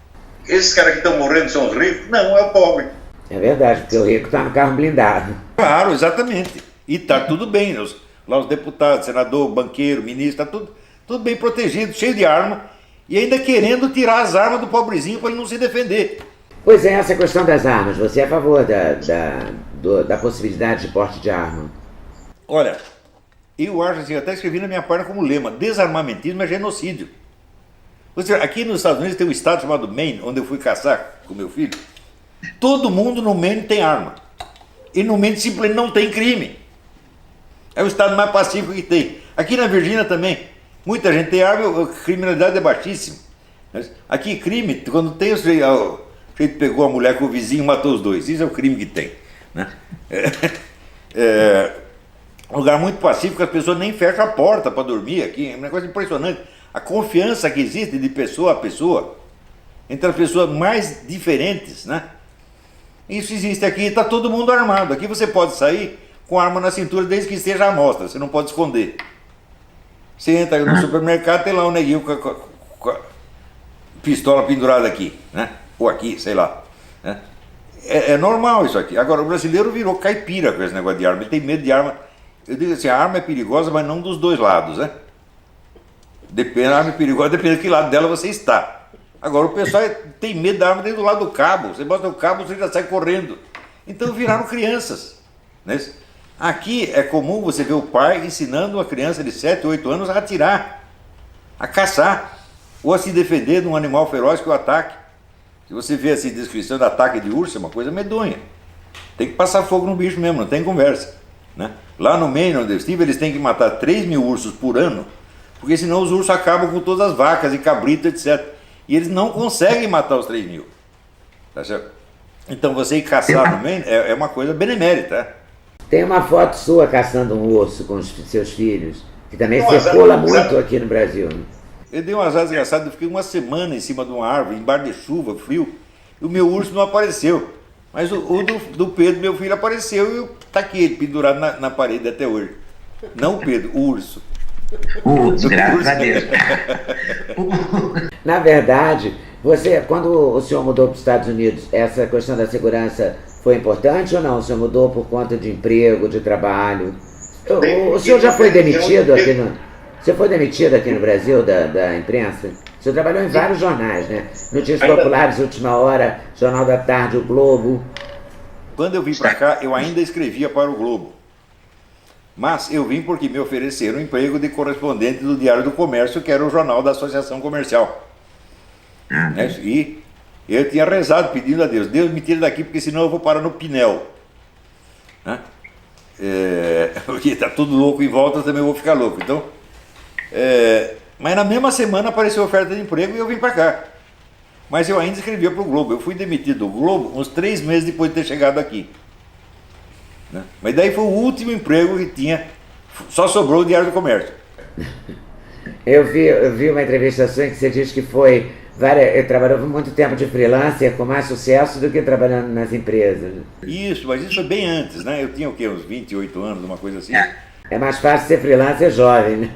Esses caras que estão morrendo são os ricos? Não, é o pobre. É verdade, porque o rico está no carro blindado. Claro, exatamente. E está tudo bem. Lá os deputados, senador, banqueiro, ministro, está tudo bem protegido, cheio de arma, e ainda querendo tirar as armas do pobrezinho para ele não se defender. Pois é, essa questão das armas, você é a favor da possibilidade de porte de arma? Olha, eu acho assim, eu até escrevi na minha página como lema, desarmamentismo é genocídio. Aqui nos Estados Unidos tem um estado chamado Maine, onde eu fui caçar com meu filho. Todo mundo no Maine tem arma. E no Maine simplesmente não tem crime. É o estado mais pacífico que tem. Aqui na Virgínia também. Muita gente tem arma, a criminalidade é baixíssima. Aqui crime, quando tem o sujeito pegou a mulher com o vizinho e matou os dois. Isso é o crime que tem. Né? Um lugar muito pacífico, as pessoas nem fecham a porta para dormir aqui. É um negócio impressionante. A confiança que existe de pessoa a pessoa, entre as pessoas mais diferentes, né? Isso existe aqui, está todo mundo armado. Aqui você pode sair com arma na cintura desde que esteja à mostra, você não pode esconder. Você entra no supermercado, tem lá um neguinho com a pistola pendurada aqui, né? Ou aqui, sei lá. Né? É normal isso aqui. Agora, o brasileiro virou caipira com esse negócio de arma, ele tem medo de arma. Eu digo assim, a arma é perigosa, mas não dos dois lados, né? A arma é perigosa, depende de que lado dela você está. Agora, o pessoal tem medo da arma dentro do lado do cabo. Você bota o cabo, você já sai correndo. Então viraram crianças. Né? Aqui é comum você ver o pai ensinando uma criança de 7, 8 anos a atirar, a caçar, ou a se defender de um animal feroz que o ataque. Se você vê assim, descrição de ataque de urso, é uma coisa medonha. Tem que passar fogo no bicho mesmo, não tem conversa. Né? Lá no Maine, onde eu estive, eles têm que matar 3 mil ursos por ano, porque senão os ursos acabam com todas as vacas e cabritos, etc. E eles não conseguem matar os 3 mil. Tá certo? Então você ir caçar no Maine é uma coisa benemérita. Tem uma foto sua caçando um urso com os seus filhos, que também circula muito aqui no Brasil. Eu dei um azar desgraçado, eu fiquei uma semana em cima de uma árvore, embaixo de chuva, frio, e o meu urso não apareceu. Mas o do Pedro, meu filho, apareceu e está aqui, ele pendurado na parede até hoje. Não o Pedro, o urso. Graças a Deus. Na verdade, quando o senhor mudou para os Estados Unidos, essa questão da segurança foi importante ou não? O senhor mudou por conta de emprego, de trabalho? O senhor já foi demitido aqui no... Você foi demitido aqui no Brasil da imprensa? O senhor trabalhou em vários jornais, né? Notícias Populares, Última Hora, Jornal da Tarde, O Globo. Quando eu vim para cá, eu ainda escrevia para o Globo. Mas eu vim porque me ofereceram um emprego de correspondente do Diário do Comércio, que era o jornal da Associação Comercial. Né? E eu tinha rezado pedindo a Deus, Deus me tira daqui porque senão eu vou parar no Pinel. Né? Porque está tudo louco em volta, eu também vou ficar louco. Então, mas na mesma semana apareceu a oferta de emprego e eu vim para cá. Mas eu ainda escrevia para o Globo. Eu fui demitido do Globo uns 3 meses depois de ter chegado aqui. Né? Mas daí foi o último emprego que tinha, só sobrou o Diário do Comércio. Eu vi uma entrevista sua em que você diz que trabalhou muito tempo de freelancer com mais sucesso do que trabalhando nas empresas. Isso, mas isso foi bem antes, né? Eu tinha o quê? Uns 28 anos, uma coisa assim. É mais fácil ser freelancer jovem, né?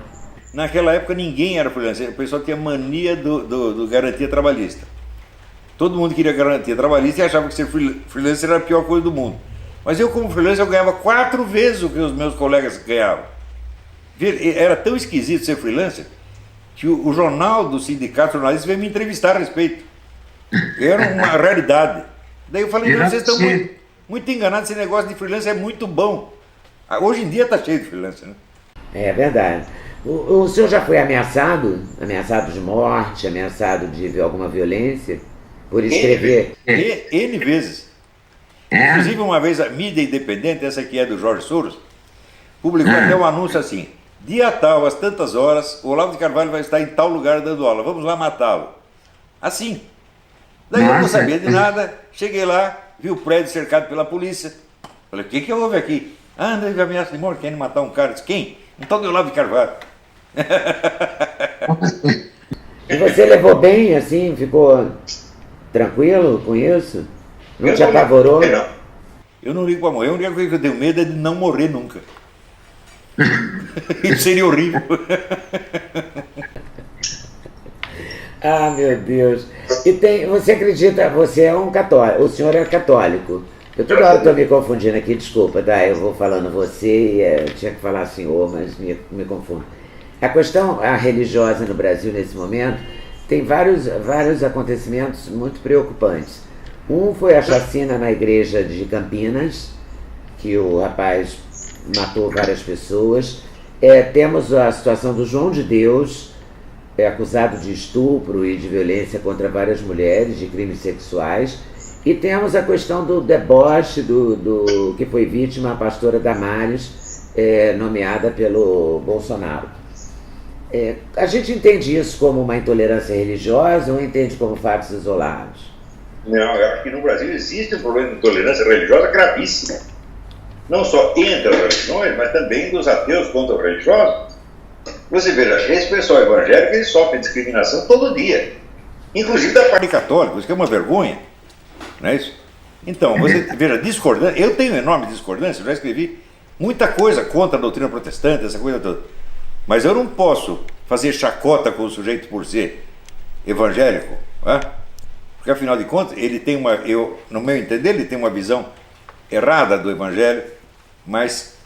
Naquela época ninguém era freelancer, o pessoal tinha mania do garantia trabalhista. Todo mundo queria garantia trabalhista e achava que ser freelancer era a pior coisa do mundo. Mas eu, como freelancer, eu ganhava 4 vezes o que os meus colegas ganhavam. Era tão esquisito ser freelancer que o jornal do sindicato jornalista veio me entrevistar a respeito. Era uma raridade. Daí eu falei, não, vocês estão muito enganados, esse negócio de freelancer é muito bom. Hoje em dia está cheio de freelancer, né? É verdade. O senhor já foi ameaçado? Ameaçado de morte, ameaçado de alguma violência? Por escrever? N vezes. Inclusive, uma vez a mídia independente, essa aqui é do Jorge Soros, publicou até um anúncio assim: dia tal, às tantas horas, o Olavo de Carvalho vai estar em tal lugar dando aula, vamos lá matá-lo. Assim. Daí eu não sabia de nada, cheguei lá, vi o prédio cercado pela polícia. Falei, o que houve aqui? Não teve ameaça de morte, querendo matar um cara. Disse, quem? Um tal de Olavo de Carvalho. E você levou bem, assim, ficou tranquilo com isso? Não te apavorou? Eu não ligo para morrer, a única coisa que eu tenho medo é de não morrer nunca. Isso seria horrível. Ah, meu Deus. E você acredita, você é um católico, o senhor é católico. Eu toda hora estou me confundindo aqui, desculpa, tá? Eu vou falando você e tinha que falar senhor, mas me confundo. A questão religiosa no Brasil nesse momento tem vários acontecimentos muito preocupantes. Um foi a chacina na igreja de Campinas, que o rapaz matou várias pessoas. Temos a situação do João de Deus, acusado de estupro e de violência contra várias mulheres, de crimes sexuais. E temos a questão do deboche do que foi vítima a pastora Damares, nomeada pelo Bolsonaro. A gente entende isso como uma intolerância religiosa ou entende como fatos isolados? Não, eu acho que no Brasil existe um problema de intolerância religiosa gravíssimo. Não só entre as religiões, mas também dos ateus contra os religiosos. Você veja, esse pessoal evangélico, ele sofre discriminação todo dia. Inclusive da parte católica, isso que é uma vergonha. Não é isso? Então, você veja, discordância, eu tenho enorme discordância, eu já escrevi muita coisa contra a doutrina protestante, essa coisa toda. Mas eu não posso fazer chacota com o sujeito por ser evangélico, né? Porque afinal de contas, ele tem no meu entender, ele tem uma visão errada do evangelho, mas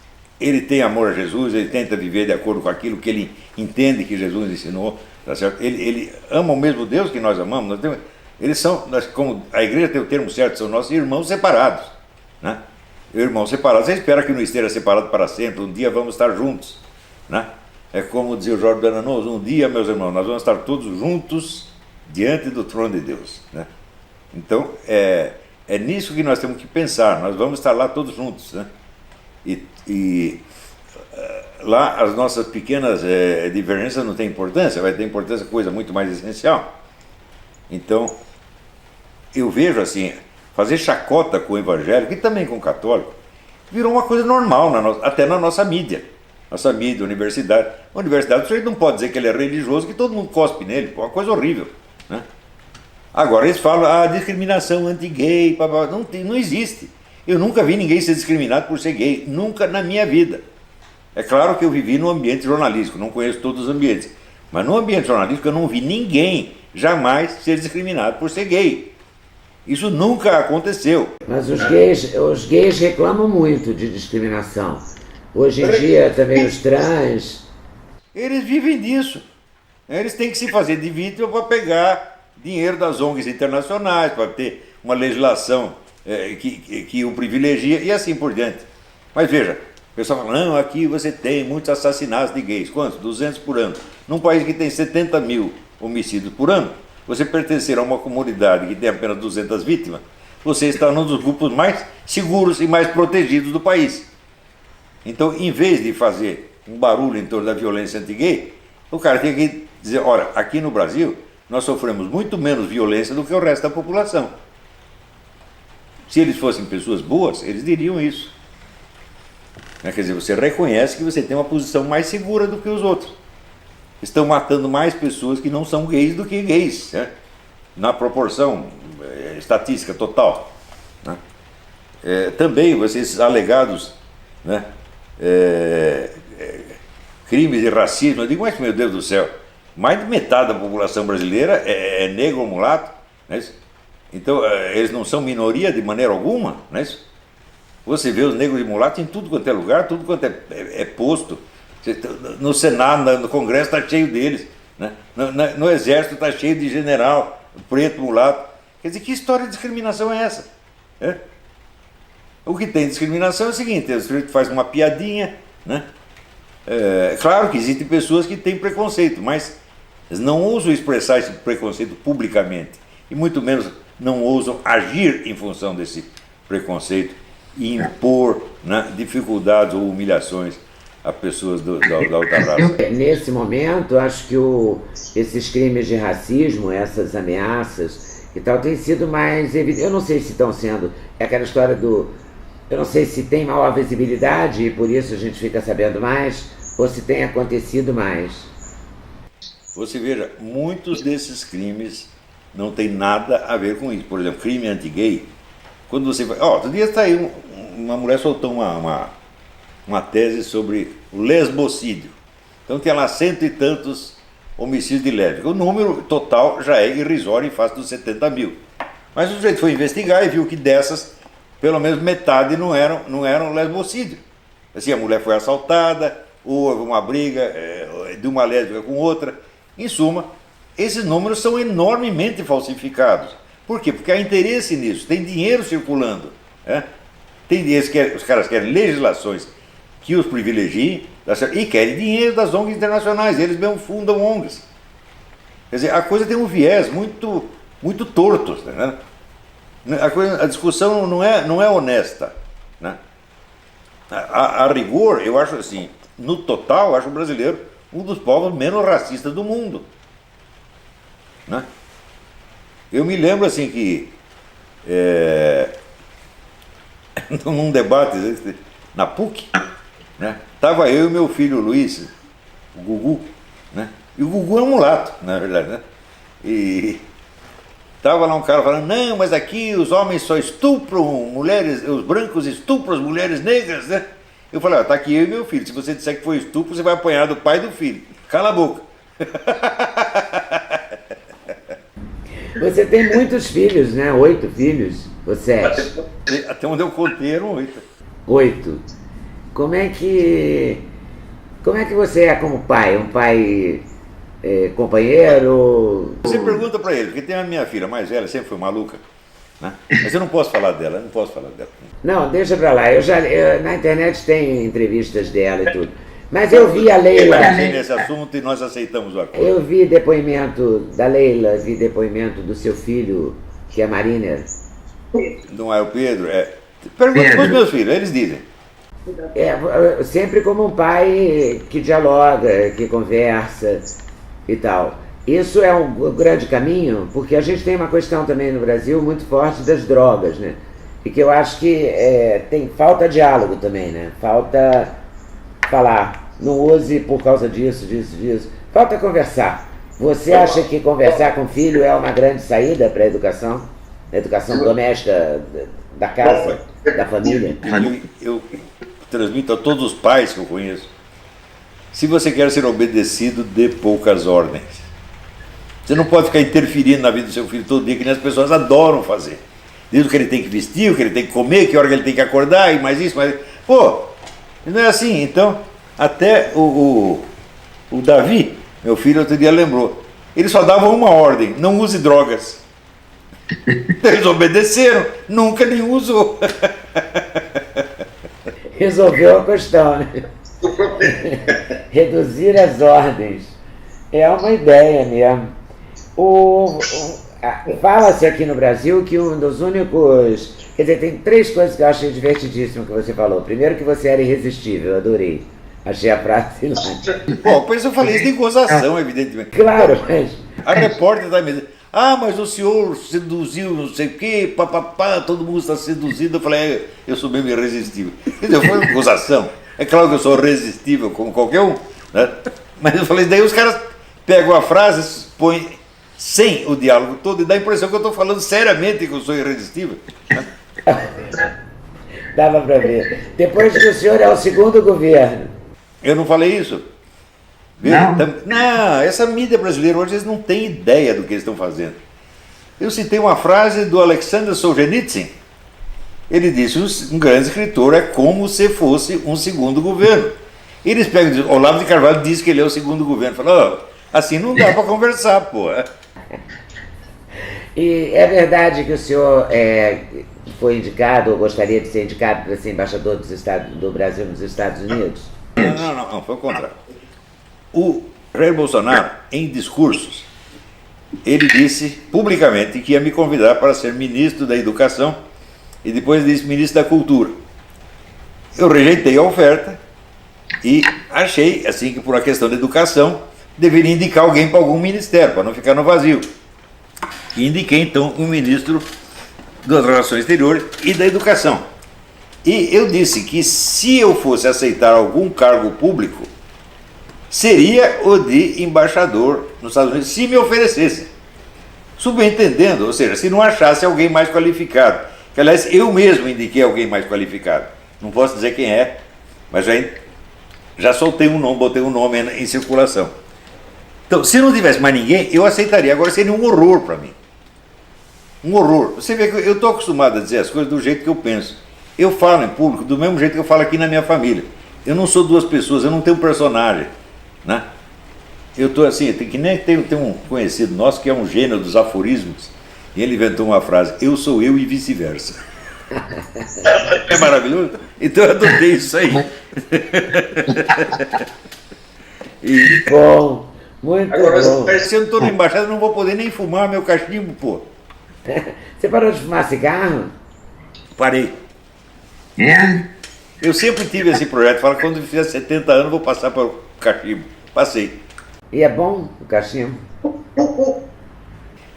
ele tem amor a Jesus, ele tenta viver de acordo com aquilo que ele entende que Jesus ensinou, tá certo? Ele ama o mesmo Deus que nós amamos, eles são, como a igreja tem o termo certo, são nossos irmãos separados, né? Irmãos separados, você espera que não esteja separado para sempre, um dia vamos estar juntos, né? É como dizia o Jorge Bernanos, um dia, meus irmãos, nós vamos estar todos juntos diante do trono de Deus, né? Então, é nisso que nós temos que pensar, nós vamos estar lá todos juntos, né? E lá as nossas pequenas divergências não têm importância, vai ter importância coisa muito mais essencial. Então, eu vejo assim, fazer chacota com o evangélico e também com o católico virou uma coisa normal, até na nossa mídia. Nossa mídia, universidade. A universidade, o sujeito não pode dizer que ele é religioso, que todo mundo cospe nele, é uma coisa horrível, né? Agora eles falam, discriminação anti-gay, não existe. Eu nunca vi ninguém ser discriminado por ser gay, nunca na minha vida. É claro que eu vivi no ambiente jornalístico, não conheço todos os ambientes, mas no ambiente jornalístico eu não vi ninguém jamais ser discriminado por ser gay. Isso nunca aconteceu. Mas os gays reclamam muito de discriminação. Hoje em dia também os trans... Eles vivem disso. Eles têm que se fazer de vítima para pegar dinheiro das ONGs internacionais, para ter uma legislação que o privilegia e assim por diante. Mas veja, o pessoal fala, não, aqui você tem muitos assassinatos de gays. Quantos? 200 por ano. Num país que tem 70 mil homicídios por ano, você pertencer a uma comunidade que tem apenas 200 vítimas, você está num dos grupos mais seguros e mais protegidos do país. Então, em vez de fazer um barulho em torno da violência anti-gay, o cara tem que dizer, olha, aqui no Brasil, nós sofremos muito menos violência do que o resto da população. Se eles fossem pessoas boas, eles diriam isso. Quer dizer, você reconhece que você tem uma posição mais segura do que os outros. Estão matando mais pessoas que não são gays do que gays, né? Na proporção estatística total. Né? Também esses alegados, né, crimes de racismo, eu digo, mas meu Deus do céu, mais de metade da população brasileira é negro ou mulato, não é isso? Então eles não são minoria de maneira alguma, não é isso? Você vê os negros e mulatos em tudo quanto é lugar, tudo quanto é posto. No Senado, no Congresso está cheio deles, né? No Exército está cheio de general, preto, mulato. Quer dizer, que história de discriminação é essa? O que tem discriminação é o seguinte, o sujeito faz uma piadinha, né? Claro que existem pessoas que têm preconceito, mas não ousam expressar esse preconceito publicamente, e muito menos não ousam agir em função desse preconceito e impor, né, dificuldades ou humilhações a pessoas da outra raça. Nesse momento, acho que esses crimes de racismo, essas ameaças e tal, têm sido mais evidentes. Eu não sei se estão sendo, é aquela história do... Eu não sei se tem maior visibilidade e por isso a gente fica sabendo mais, ou se tem acontecido mais. Você veja, muitos desses crimes não tem nada a ver com isso. Por exemplo, crime anti-gay, quando você vai... outro dia está aí, uma mulher soltou uma tese sobre o lesbocídio. Então tem lá 100 e tantos homicídios de lésbica. O número total já é irrisório em face dos 70 mil. Mas o sujeito foi investigar e viu que dessas, pelo menos metade não eram lesbocídio. Assim, a mulher foi assaltada, houve uma briga de uma lésbica com outra. Em suma, esses números são enormemente falsificados. Por quê? Porque há interesse nisso, tem dinheiro circulando. Tem dinheiro, os caras querem legislações que os privilegiem e querem dinheiro das ONGs internacionais, eles mesmo fundam ONGs. Quer dizer, a coisa tem um viés muito, muito torto. Né? A discussão não é honesta. Né? A rigor, eu acho assim, no total, eu acho o brasileiro um dos povos menos racistas do mundo. Né? Eu me lembro assim que num debate na PUC, né, estava eu e meu filho Luiz, o Gugu, né, e o Gugu é um mulato, na verdade, né, e estava lá um cara falando, não, mas aqui os homens só estupram mulheres, os brancos estupram as mulheres negras, né? Eu falei, está aqui eu e meu filho, se você disser que foi estupro, você vai apanhar do pai e do filho, cala a boca. Você tem muitos filhos, né? 8 filhos? Ou 7? Até onde eu contei eram 8. 8. Como é que você é como pai? Um pai companheiro? Você pergunta para ele, porque tem a minha filha mais velha, sempre foi maluca, né? Mas eu não posso falar dela, Não, deixa pra lá. Na internet tem entrevistas dela e tudo. Mas eu vi a Leila... nesse assunto e nós aceitamos o acordo. Eu vi depoimento da Leila, vi depoimento do seu filho, que é Mariner. Não é o Pedro? Pergunta para os meus filhos, eles dizem. Sempre como um pai que dialoga, que conversa e tal. Isso é um grande caminho, porque a gente tem uma questão também no Brasil muito forte das drogas, né? E que eu acho que falta diálogo também, né? Falta falar, não use por causa disso. Falta conversar. Você acha que conversar com o filho é uma grande saída para a educação? A educação doméstica da casa, da família? Eu transmito a todos os pais que eu conheço. Se você quer ser obedecido, dê poucas ordens. Você não pode ficar interferindo na vida do seu filho todo dia, que nem as pessoas adoram fazer. Diz o que ele tem que vestir, o que ele tem que comer, que hora que ele tem que acordar, e mais isso, mais... Pô, não é assim. Então, até o Davi, meu filho, outro dia lembrou, ele só dava uma ordem, não use drogas. Eles obedeceram, nunca nenhum usou. Resolveu a questão, né? Reduzir as ordens. É uma ideia mesmo. Fala-se aqui no Brasil que um dos únicos. Quer dizer, tem três coisas que eu achei divertidíssimo que você falou. Primeiro, que você era irresistível, eu adorei. Achei a frase lá. Bom, por isso eu falei isso de gozação, evidentemente. Claro, mas. A repórter da mesa. Ah, mas o senhor seduziu não sei o quê, papapá, todo mundo está seduzido. Eu falei, eu sou mesmo irresistível. Quer dizer, foi uma gozação. É claro que eu sou resistível como qualquer um, né? Mas eu falei, daí os caras pegam a frase, põem sem o diálogo todo e dá a impressão que eu estou falando seriamente que eu sou irresistível. Né? Dava para ver. Depois que o senhor é o segundo governo. Eu não falei isso? Não, essa mídia brasileira hoje eles não têm ideia do que eles estão fazendo. Eu citei uma frase do Alexander Solzhenitsyn. Ele disse, um grande escritor é como se fosse um segundo governo. Eles pegam e dizem, Olavo de Carvalho diz que ele é o segundo governo. Fala, assim não dá para conversar, pô. E é verdade que o senhor foi indicado, ou gostaria de ser indicado para ser embaixador do Brasil nos Estados Unidos? Não, foi o contrário. O Jair Bolsonaro, em discursos, ele disse publicamente que ia me convidar para ser ministro da Educação e depois disse ministro da Cultura. Eu rejeitei a oferta e achei, assim, que por uma questão de educação, deveria indicar alguém para algum ministério, para não ficar no vazio. E indiquei, então, o ministro das Relações Exteriores e da Educação. E eu disse que se eu fosse aceitar algum cargo público, seria o de embaixador nos Estados Unidos, se me oferecesse. Subentendendo, ou seja, se não achasse alguém mais qualificado. Que, aliás, eu mesmo indiquei alguém mais qualificado. Não posso dizer quem é, mas já soltei um nome, botei um nome em circulação. Então, se não tivesse mais ninguém, eu aceitaria. Agora seria um horror para mim. Um horror. Você vê que eu estou acostumado a dizer as coisas do jeito que eu penso. Eu falo em público do mesmo jeito que eu falo aqui na minha família. Eu não sou duas pessoas, eu não tenho personagem. Né? Eu estou assim, que nem tem um conhecido nosso que é um gênio dos aforismos, e ele inventou uma frase, eu sou eu e vice-versa. É maravilhoso? Então eu adotei isso aí. Bom, muito agora, bom. Se eu não estou na embaixada, eu não vou poder nem fumar meu cachimbo, pô. Você parou de fumar cigarro? Parei. Eu sempre tive esse projeto, fala que quando eu fizer 70 anos vou passar para o cachimbo. Passei. E é bom o cachimbo?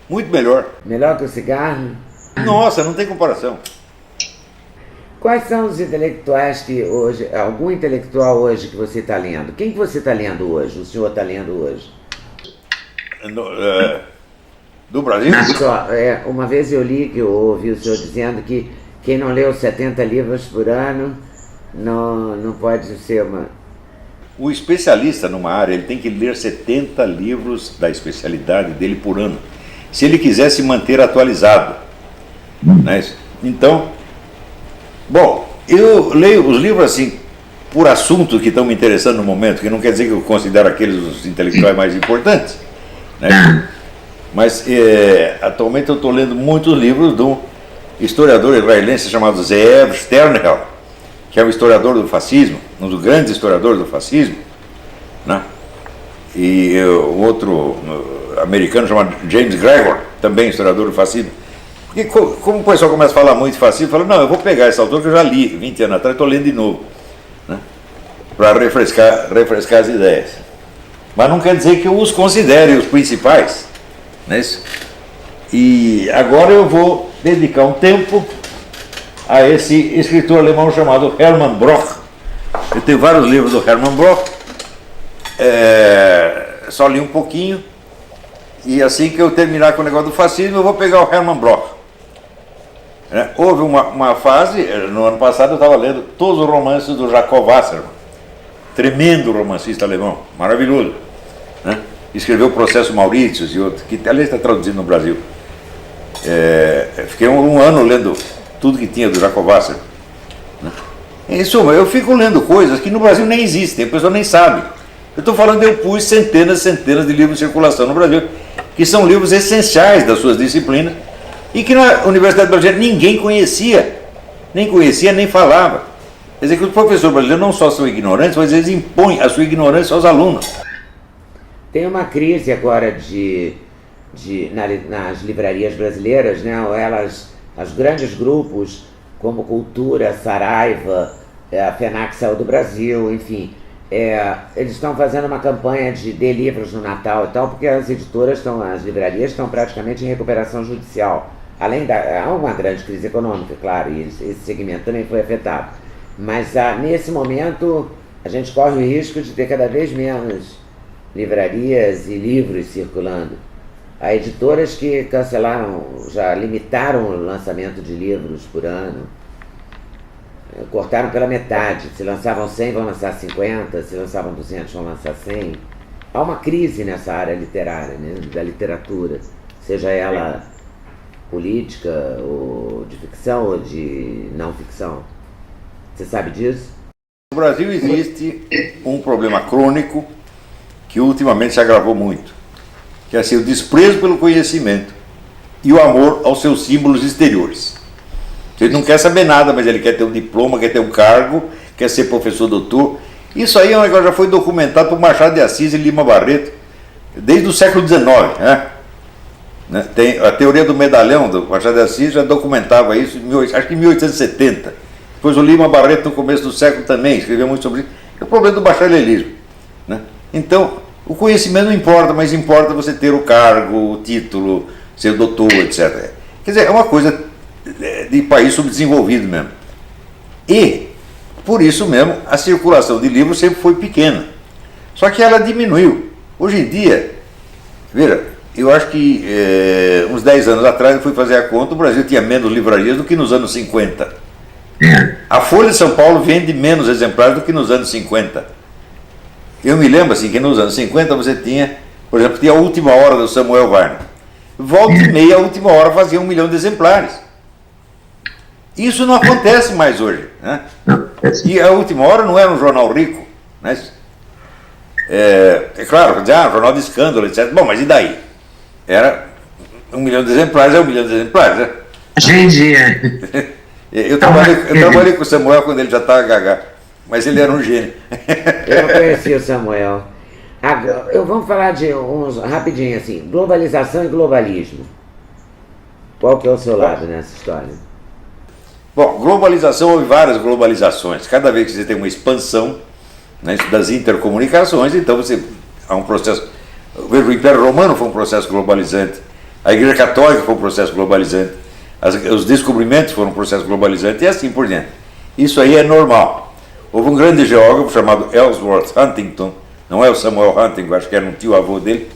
Muito melhor. Melhor que o cigarro? Nossa, não tem comparação. Quais são os intelectuais que hoje, algum intelectual hoje que você está lendo? Quem que você está lendo hoje, o senhor está lendo hoje? Do Brasil? Uma vez eu li, que eu ouvi o senhor dizendo que quem não leu 70 livros por ano não pode ser uma... O especialista numa área, ele tem que ler 70 livros da especialidade dele por ano, se ele quiser se manter atualizado. Né? Então, bom, eu leio os livros assim, por assunto que estão me interessando no momento, que não quer dizer que eu considero aqueles os intelectuais mais importantes, né? Mas atualmente eu estou lendo muitos livros de um historiador israelense chamado Zeev Sternhell, que é um historiador do fascismo, um dos grandes historiadores do fascismo, né? E o outro americano chamado James Gregor, também historiador do fascismo. Porque como o pessoal começa a falar muito de fascismo, fala, não, eu vou pegar esse autor que eu já li 20 anos atrás, estou lendo de novo, né? Para refrescar as ideias. Mas não quer dizer que eu os considere os principais, né? E agora eu vou dedicar um tempo a esse escritor alemão chamado Hermann Broch. Eu tenho vários livros do Hermann Broch, só li um pouquinho, e assim que eu terminar com o negócio do fascismo, eu vou pegar o Hermann Broch. Houve uma fase, no ano passado eu estava lendo todos os romances do Jacob Wassermann, tremendo romancista alemão, maravilhoso, né? Escreveu o Processo Maurícios e outro, que aliás está traduzido no Brasil. Fiquei um ano lendo tudo que tinha do Jacob Wassermann, né? Em suma, eu fico lendo coisas que no Brasil nem existem, a pessoa nem sabe. Eu estou falando, eu pus centenas de livros em circulação no Brasil, que são livros essenciais das suas disciplinas, e que na Universidade Brasileira ninguém conhecia, nem falava. Quer dizer que os professores brasileiros não só são ignorantes, mas eles impõem a sua ignorância aos alunos. Tem uma crise agora de nas livrarias brasileiras, né? Os grandes grupos como Cultura, Saraiva, a FENAC saiu do Brasil, enfim, eles estão fazendo uma campanha de livros no Natal e tal, porque as livrarias estão praticamente em recuperação judicial. Há uma grande crise econômica, claro, e esse segmento também foi afetado. Mas nesse momento a gente corre o risco de ter cada vez menos livrarias e livros circulando. Há editoras que cancelaram, já limitaram o lançamento de livros por ano, cortaram pela metade. Se lançavam 100, vão lançar 50, se lançavam 200, vão lançar 100. Há uma crise nessa área literária, né, da literatura, seja ela política, ou de ficção, ou de não ficção. Você sabe disso? No Brasil existe um problema crônico que ultimamente se agravou muito, que é assim, o desprezo pelo conhecimento e o amor aos seus símbolos exteriores. Ele não quer saber nada, mas ele quer ter um diploma, quer ter um cargo, quer ser professor doutor. Isso aí é um negócio que já foi documentado por Machado de Assis e Lima Barreto desde o século XIX, né? Tem a teoria do medalhão do Machado de Assis, já documentava isso, acho que em 1870. Depois o Lima Barreto, no começo do século, também escreveu muito sobre isso. É o problema do bacharelismo, né? Então, o conhecimento não importa, mas importa você ter o cargo, o título, ser doutor, etc. Quer dizer, é uma coisa de país subdesenvolvido mesmo. E, por isso mesmo, a circulação de livros sempre foi pequena. Só que ela diminuiu. Hoje em dia, veja, eu acho que uns 10 anos atrás eu fui fazer a conta, o Brasil tinha menos livrarias do que nos anos 50. A Folha de São Paulo vende menos exemplares do que nos anos 50. Eu me lembro assim que nos anos 50 você tinha, por exemplo, tinha a Última Hora do Samuel Weiner. Volta e meia, a Última Hora fazia 1 milhão de exemplares. Isso não acontece mais hoje, né? E a Última Hora não era um jornal rico, né? Claro, jornal de escândalo, etc. Bom, mas e daí? Era 1 milhão de exemplares, é 1 milhão de exemplares, né? Entendi. Eu trabalhei com o Samuel quando ele já estava gaga, mas ele era um gênio. Eu não conhecia o Samuel. Vamos falar de uns rapidinho assim, globalização e globalismo. Qual que é o seu lado nessa história? Bom, globalização, houve várias globalizações. Cada vez que você tem uma expansão, né, das intercomunicações, então há um processo. O Império Romano foi um processo globalizante, a Igreja Católica foi um processo globalizante, os descobrimentos foram um processo globalizante e assim por diante. Isso aí é normal. Houve um grande geógrafo chamado Ellsworth Huntington, não é o Samuel Huntington, acho que era um tio-avô dele,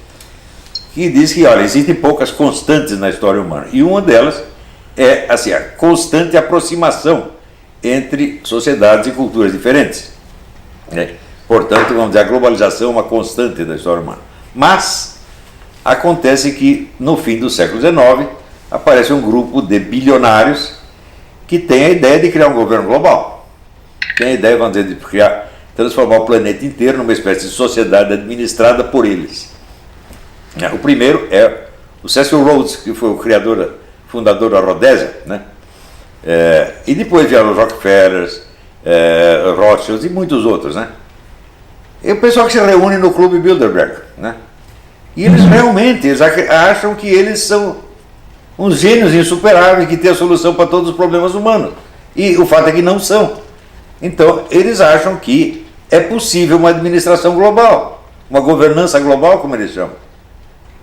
que diz que, olha, existem poucas constantes na história humana, e uma delas é assim, a constante aproximação entre sociedades e culturas diferentes, né? Portanto, vamos dizer, a globalização é uma constante da história humana. Mas acontece que no fim do século XIX aparece um grupo de bilionários que tem a ideia de criar um governo global. Tem a ideia, vamos dizer, de transformar o planeta inteiro numa espécie de sociedade administrada por eles. O primeiro é o Cecil Rhodes, que foi o fundador da Rodésia, né? E depois vieram os Rockefellers, Rothschild e muitos outros, né? E o pessoal que se reúne no Clube Bilderberg, né? E eles realmente acham que eles são uns gênios insuperáveis que têm a solução para todos os problemas humanos. E o fato é que não são. Então, eles acham que é possível uma administração global, uma governança global, como eles chamam.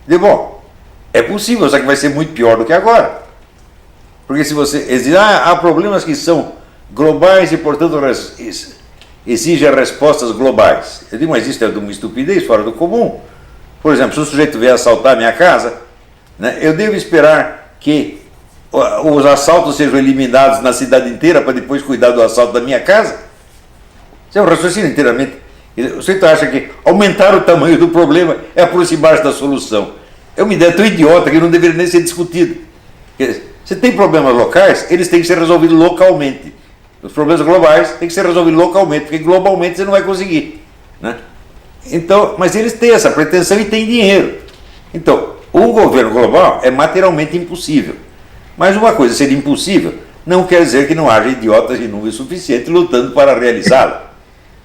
E, bom, é possível, só que vai ser muito pior do que agora. Porque se você diz, há problemas que são globais e, portanto, exigem respostas globais. Eu digo, mas isso é de uma estupidez fora do comum. Por exemplo, se o sujeito vier assaltar a minha casa, né, eu devo esperar que os assaltos sejam eliminados na cidade inteira para depois cuidar do assalto da minha casa? Isso é um raciocínio inteiramente. O sujeito acha que aumentar o tamanho do problema é aproximar-se da solução. É uma ideia tão idiota que não deveria nem ser discutido. Se tem problemas locais, eles têm que ser resolvidos localmente. Os problemas globais têm que ser resolvidos localmente, porque globalmente você não vai conseguir, né? Então, mas eles têm essa pretensão e têm dinheiro. Então, um governo global é materialmente impossível. Mas uma coisa ser impossível não quer dizer que não haja idiotas em número suficiente lutando para realizá-la.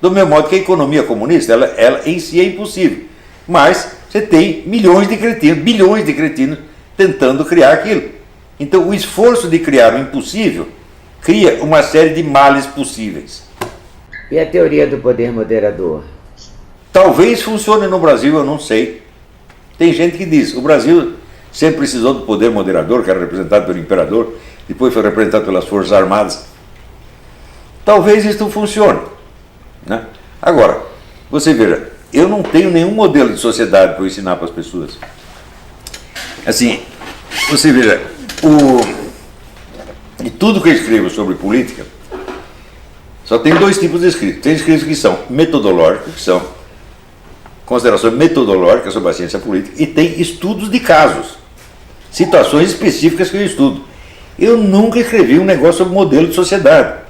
Do mesmo modo que a economia comunista, ela em si é impossível. Mas você tem milhões de cretinos, bilhões de cretinos tentando criar aquilo. Então o esforço de criar o impossível cria uma série de males possíveis. E a teoria do poder moderador? Talvez funcione no Brasil, eu não sei. Tem gente que diz, o Brasil sempre precisou do poder moderador, que era representado pelo imperador, depois foi representado pelas Forças Armadas. Talvez isso funcione, né? Agora, você veja, eu não tenho nenhum modelo de sociedade para ensinar para as pessoas. Assim, você veja, e tudo que eu escrevo sobre política, só tem dois tipos de escritos. Tem escritos que são metodológicos, que são considerações metodológicas sobre a ciência política, e tem estudos de casos, situações específicas que eu estudo. Eu nunca escrevi um negócio sobre modelo de sociedade.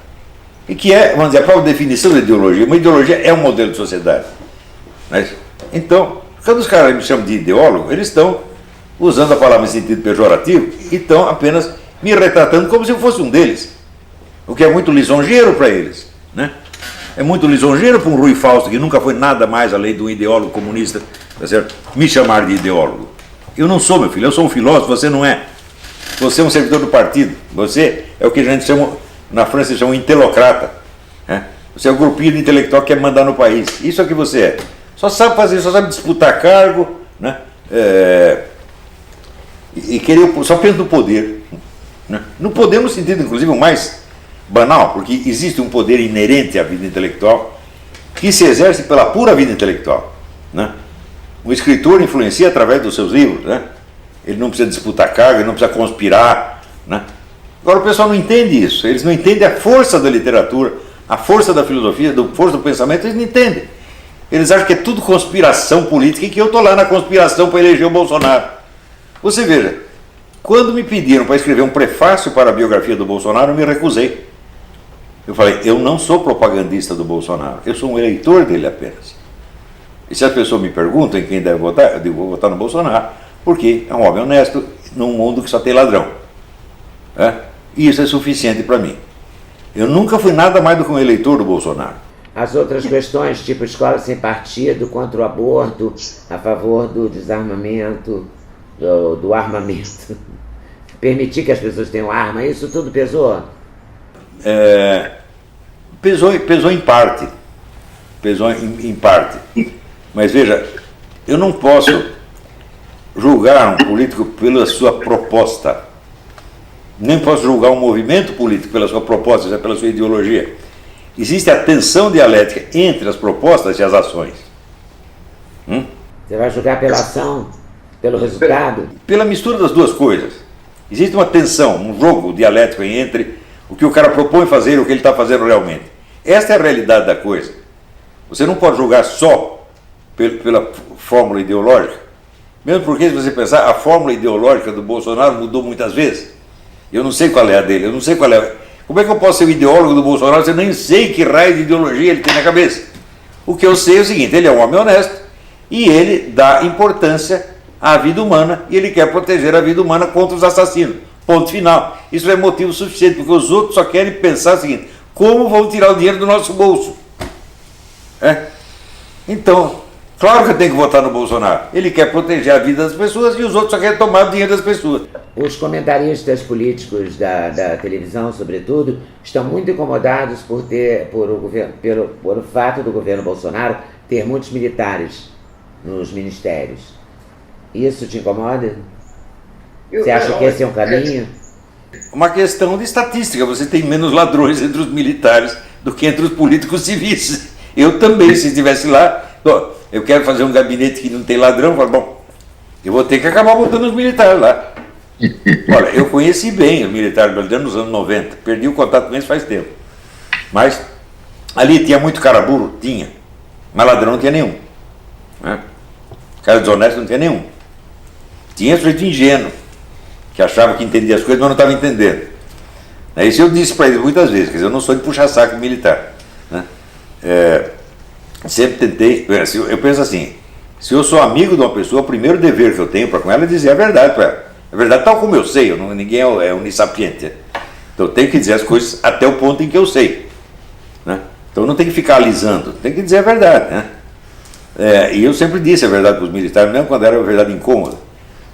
E que é, vamos dizer, a própria definição da ideologia. Uma ideologia é um modelo de sociedade. Então, quando os caras me chamam de ideólogo, eles estão usando a palavra em sentido pejorativo e estão apenas me retratando como se eu fosse um deles. O que é muito lisonjeiro para eles, né? É muito lisonjeiro para um Rui Fausto, que nunca foi nada mais além de um ideólogo comunista, tá certo? Me chamar de ideólogo. Eu não sou, meu filho, eu sou um filósofo, você não é. Você é um servidor do partido. Você é o que a gente chama, na França, eles chamam telocrata, né? Você é o grupinho de intelectual que quer mandar no país. Isso é o que você é. Só sabe fazer, só sabe disputar cargo, né? E querer, só pensa no poder, né? No poder no sentido, inclusive, o mais banal, porque existe um poder inerente à vida intelectual que se exerce pela pura vida intelectual, né? O escritor influencia através dos seus livros, né? Ele não precisa disputar cargo, ele não precisa conspirar, né? Agora o pessoal não entende isso, eles não entendem a força da literatura, a força da filosofia, a força do pensamento, eles não entendem. Eles acham que é tudo conspiração política e que eu estou lá na conspiração para eleger o Bolsonaro. Você veja, quando me pediram para escrever um prefácio para a biografia do Bolsonaro, eu me recusei. Eu falei, eu não sou propagandista do Bolsonaro, eu sou um eleitor dele apenas. E se as pessoas me perguntam em quem deve votar, eu digo, vou votar no Bolsonaro, porque é um homem honesto num mundo que só tem ladrão. E isso é suficiente para mim. Eu nunca fui nada mais do que um eleitor do Bolsonaro. As outras questões, tipo escola sem partido, contra o aborto, a favor do desarmamento, do armamento, permitir que as pessoas tenham arma, isso tudo pesou? Pesou em parte. Pesou em parte. Mas veja, eu não posso julgar um político pela sua proposta. Nem posso julgar um movimento político pela sua proposta, pela sua ideologia. Existe a tensão dialética entre as propostas e as ações. Você vai julgar pela ação, pelo resultado? Pela mistura das duas coisas. Existe uma tensão, um jogo dialético entre o que o cara propõe fazer e o que ele está fazendo realmente. Esta é a realidade da coisa. Você não pode julgar só pela fórmula ideológica, mesmo porque, se você pensar, a fórmula ideológica do Bolsonaro mudou muitas vezes. Eu não sei qual é a dele, eu não sei qual é. Como é que eu posso ser o ideólogo do Bolsonaro se eu nem sei que raio de ideologia ele tem na cabeça? O que eu sei é o seguinte, ele é um homem honesto e ele dá importância à vida humana e ele quer proteger a vida humana contra os assassinos. Ponto final. Isso é motivo suficiente, porque os outros só querem pensar o seguinte, como vão tirar o dinheiro do nosso bolso? Então, claro que eu tenho que votar no Bolsonaro. Ele quer proteger a vida das pessoas e os outros só querem tomar o dinheiro das pessoas. Os comentaristas políticos da televisão, sobretudo, estão muito incomodados por o fato do governo Bolsonaro ter muitos militares nos ministérios. Isso te incomoda? Você acha que esse é um caminho? Uma questão de estatística. Você tem menos ladrões entre os militares do que entre os políticos civis. Eu também, se estivesse lá, eu quero fazer um gabinete que não tem ladrão, eu falo, bom, eu vou ter que acabar botando os militares lá. Olha, eu conheci bem os militares brasileiros nos anos 90, perdi o contato com eles faz tempo. Mas ali tinha muito cara burro? Tinha. Mas ladrão não tinha nenhum. Cara desonesto não tinha nenhum. Tinha sujeito ingênuo, que achava que entendia as coisas, mas não estava entendendo. Isso eu disse para eles muitas vezes, quer dizer, eu não sou de puxar saco militar. Sempre tentei, eu penso assim, se eu sou amigo de uma pessoa, o primeiro dever que eu tenho para com ela é dizer a verdade para ela. A verdade tal como eu sei, ninguém é unissapiente. Então eu tenho que dizer as coisas até o ponto em que eu sei. Então não tem que ficar alisando, tem que dizer a verdade. E eu sempre disse a verdade para os militares, mesmo quando era uma verdade incômoda.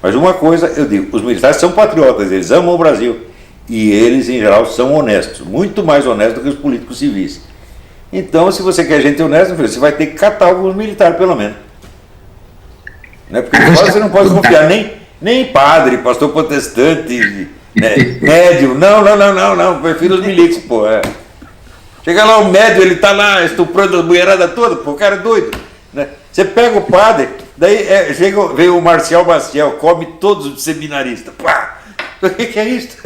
Mas uma coisa eu digo, os militares são patriotas, eles amam o Brasil. E eles, em geral, são honestos, muito mais honestos do que os políticos civis. Então, se você quer gente honesta, você vai ter que catar alguns militares, pelo menos. Né? Porque fora você não pode confiar nem em padre, pastor protestante, né? Médium. Não, prefiro os milicos, pô. Chega lá o médium, ele tá lá estuprando a mulherada toda, pô, o cara é doido. Né? Você pega o padre, daí vem o Marcial Maciel, come todos os seminaristas. Pá! O que é isso?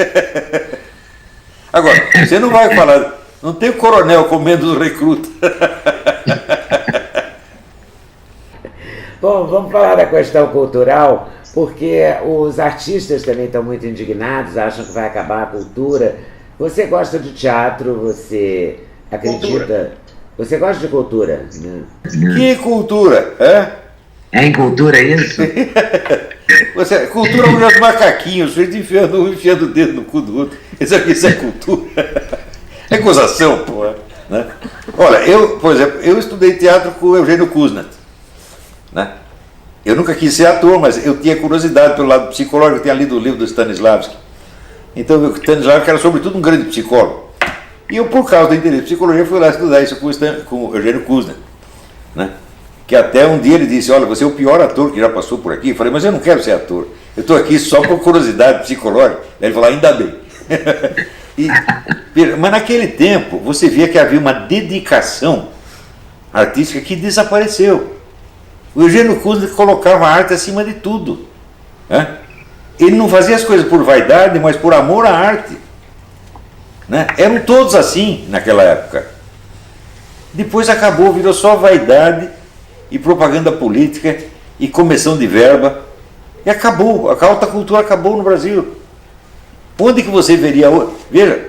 Agora, você não vai falar, não tem o coronel comendo os recrutas. Bom, vamos falar da questão cultural, porque os artistas também estão muito indignados, acham que vai acabar a cultura. Você gosta de teatro, você acredita... Cultura. Você gosta de cultura, né? Que cultura? É em cultura isso? Cultura é um dos macaquinhos, um enfiando o dedo no cu do outro. Isso é cultura. É gozação, pô. Né? Olha, por exemplo, eu estudei teatro com o Eugênio Kuznat. Né? Eu nunca quis ser ator, mas eu tinha curiosidade pelo lado psicológico, eu tinha lido o livro do Stanislavski. Então, o Stanislavski era, sobretudo, um grande psicólogo. E eu, por causa do interesse de psicologia, fui lá estudar isso com o Eugênio Kuznat. Né? Que até um dia ele disse, olha, você é o pior ator que já passou por aqui. Eu falei, mas eu não quero ser ator. Eu estou aqui só por curiosidade psicológica. Aí ele falou, ainda bem. Mas naquele tempo, você via que havia uma dedicação artística que desapareceu. O Eugênio Kuznat colocava a arte acima de tudo. Né? Ele não fazia as coisas por vaidade, mas por amor à arte. Né? Eram todos assim naquela época. Depois acabou, virou só vaidade e propaganda política e comissão de verba. E acabou, a alta cultura acabou no Brasil. Onde que você veria hoje? Veja,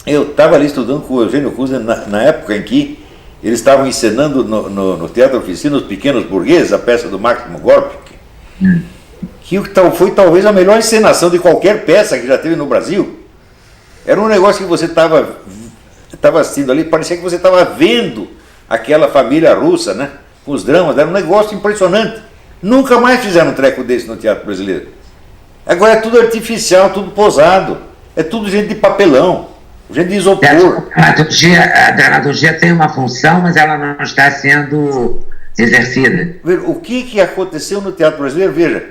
eu estava ali estudando com o Eugênio Kuznat na época em que eles estavam encenando no Teatro Oficina Os Pequenos Burgueses, a peça do Máximo Gorki, que foi talvez a melhor encenação de qualquer peça que já teve no Brasil. Era um negócio que você estava assistindo ali, parecia que você estava vendo aquela família russa, né? Com os dramas, era um negócio impressionante. Nunca mais fizeram um treco desse no teatro brasileiro. Agora é tudo artificial, tudo posado, é tudo gente de papelão, gente de isopor. A dramaturgia tem uma função, mas ela não está sendo exercida. O que aconteceu no teatro brasileiro? Veja,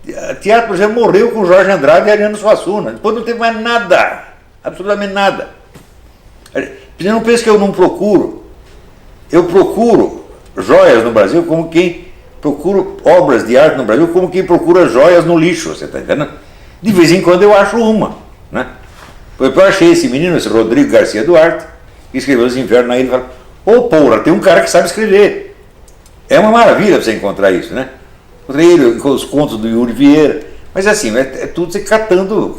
o teatro brasileiro morreu com Jorge Andrade e Ariano Suassuna, depois não teve mais nada, absolutamente nada. Você não pensa que eu não procuro? Eu procuro joias no Brasil como quem procura obras de arte no Brasil, como quem procura joias no lixo, você está entendendo? De vez em quando eu acho uma. Né? Eu achei esse menino, esse Rodrigo Garcia Duarte, que escreveu Os Invernos na Ilha, e falou, porra, tem um cara que sabe escrever. É uma maravilha você encontrar isso, né? Encontrei ele com os contos do Yuri Vieira, mas assim, é tudo você catando,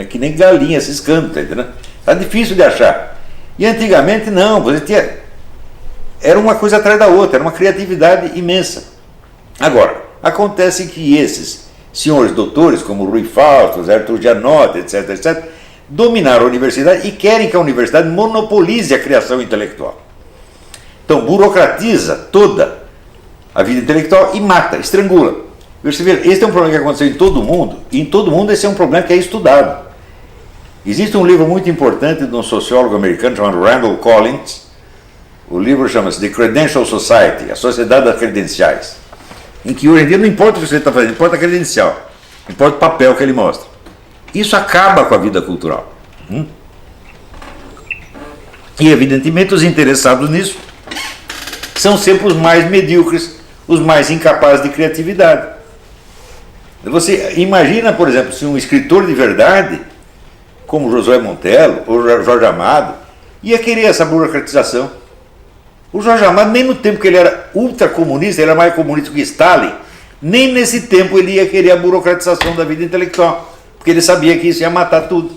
que nem galinha ciscando, tá entendendo? Tá difícil de achar. E antigamente não, você tinha... Era uma coisa atrás da outra, era uma criatividade imensa. Agora, acontece que esses senhores doutores, como Rui Fausto, Arthur Gianotti, etc., dominaram a universidade e querem que a universidade monopolize a criação intelectual. Então, burocratiza toda a vida intelectual e mata, estrangula. Você vê, esse é um problema que aconteceu em todo o mundo, e em todo o mundo esse é um problema que é estudado. Existe um livro muito importante de um sociólogo americano chamado Randall Collins. O livro chama-se The Credential Society, a Sociedade das Credenciais, em que hoje em dia não importa o que você está fazendo, importa a credencial, importa o papel que ele mostra. Isso acaba com a vida cultural. E evidentemente os interessados nisso são sempre os mais medíocres, os mais incapazes de criatividade. Você imagina, por exemplo, se um escritor de verdade, como Josué Montello ou Jorge Amado, ia querer essa burocratização. O Jorge Amado, nem no tempo que ele era ultracomunista, ele era mais comunista que Stalin, nem nesse tempo ele ia querer a burocratização da vida intelectual, porque ele sabia que isso ia matar tudo.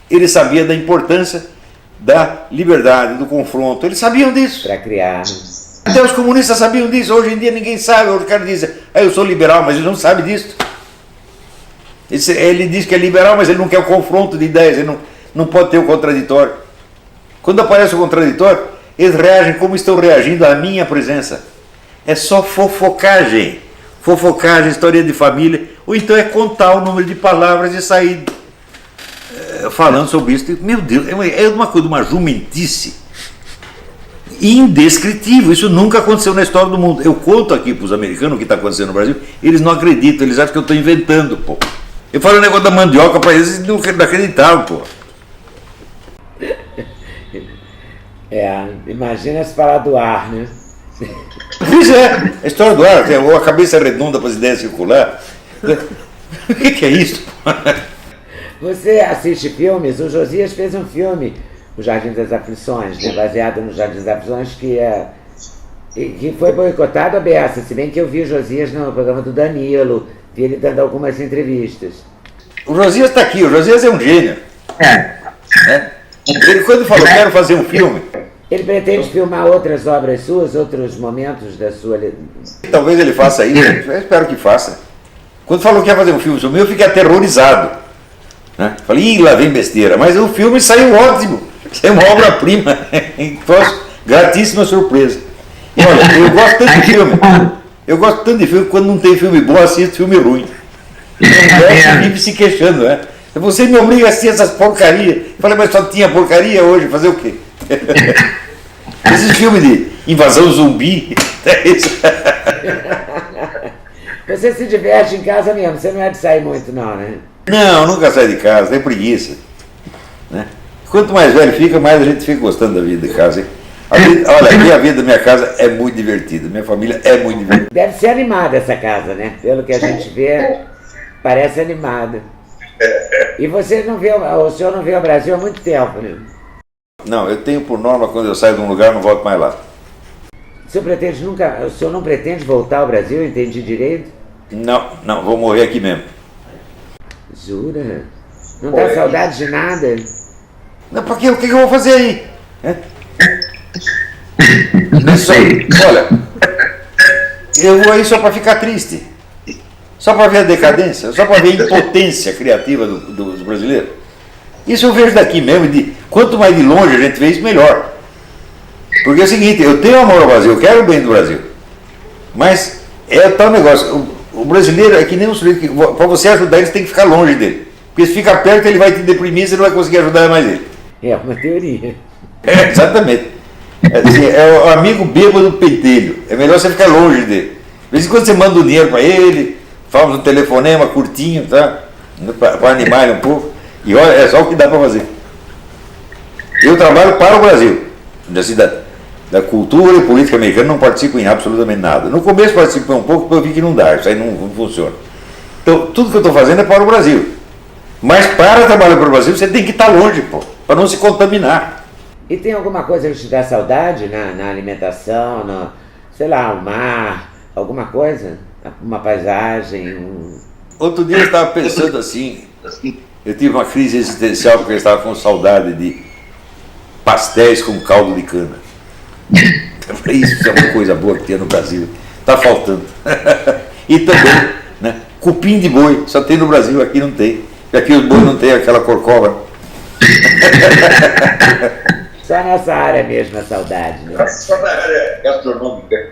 Ele sabia da importância da liberdade, do confronto, eles sabiam disso. Para criar. Até os comunistas sabiam disso, hoje em dia ninguém sabe, o cara diz, eu sou liberal, mas ele não sabe disso. Ele diz que é liberal, mas ele não quer o confronto de ideias, ele não pode ter o contraditório. Quando aparece o contraditório, eles reagem como estão reagindo à minha presença. é só fofocagem. Fofocagem, história de família, ou então é contar o número de palavras e sair falando sobre isso. Meu Deus, é uma coisa, uma jumentice indescritível. Isso nunca aconteceu na história do mundo. Eu conto aqui para os americanos o que está acontecendo no Brasil, eles não acreditam, eles acham que eu estou inventando, pô. Eu falo o negócio da mandioca para eles, não acreditavam, pô. Imagina se falar do ar, né? Pois é, a história do ar, ou a cabeça redonda para as ideias circular. O que é isso? Você assiste filmes? O Josias fez um filme, O Jardim das Aflições, né, baseado no Jardim das Aflições, que foi boicotado a beça, se bem que eu vi o Josias no programa do Danilo, vi ele dando algumas entrevistas. O Josias está aqui, o Josias é um gênio. Ele, quando falou, quero fazer um filme... Ele pretende filmar outras obras suas, outros momentos da sua... Talvez ele faça isso, eu espero que faça. Quando falou que ia fazer um filme sobre mim, eu fiquei aterrorizado. Né? Falei, ih, lá vem besteira. Mas o filme saiu ótimo. Saiu uma obra-prima. Gratíssima surpresa. E olha, eu gosto tanto de filme. Eu gosto tanto de filme que quando não tem filme bom, assisto filme ruim. Eu vive se queixando, né? Você me obriga a assistir essas porcarias. Eu falei, mas só tinha porcaria hoje, fazer o quê? Esse filme de invasão zumbi. Você se diverte em casa mesmo, você não é de sair muito não, né? Não, nunca sai de casa, tem preguiça. Né? Quanto mais velho fica, mais a gente fica gostando da vida de casa. Hein? Olha, aqui a vida da minha casa é muito divertida, minha família é muito divertida. Deve ser animada essa casa, né? Pelo que a gente vê, parece animada. E você não vê, o senhor não vê o Brasil há muito tempo, né? Não, eu tenho por norma, quando eu saio de um lugar, não volto mais lá. O senhor não pretende voltar ao Brasil, entendi direito? Não, vou morrer aqui mesmo. Jura? Não dá saudade de nada? Não, porque o que eu vou fazer aí? Não sei. Olha, eu vou aí só para ficar triste. Só para ver a decadência, só para ver a impotência criativa dos brasileiros. Isso eu vejo daqui mesmo, quanto mais de longe a gente vê isso, melhor. Porque é o seguinte, eu tenho amor ao Brasil, eu quero o bem do Brasil. Mas é tal negócio, o brasileiro é que nem um sujeito que, para você ajudar ele, você tem que ficar longe dele. Porque se ficar perto, ele vai te deprimir e você não vai conseguir ajudar mais ele. É uma teoria. Exatamente. É o amigo bêbado do pentelho. É melhor você ficar longe dele. De vez em quando você manda o dinheiro para ele, faz um telefonema curtinho, tá? Para animar ele um pouco. E olha, é só o que dá para fazer. Eu trabalho para o Brasil. Da cultura e política americana não participo em absolutamente nada. No começo participei um pouco, porque eu vi que não dá, isso aí não funciona. Então, tudo que eu estou fazendo é para o Brasil. Mas para trabalhar para o Brasil, você tem que estar longe, pô, para não se contaminar. E tem alguma coisa que te dá saudade na alimentação, sei lá, o mar, alguma coisa? Uma paisagem? Outro dia eu estava pensando assim, eu tive uma crise existencial porque eu estava com saudade de pastéis com caldo de cana. Eu falei, isso é uma coisa boa que tem no Brasil, está faltando. E também, né, cupim de boi, só tem no Brasil, aqui não tem. E aqui os bois não tem aquela corcova. Só nessa área mesmo a saudade, né? Só na área gastronômica.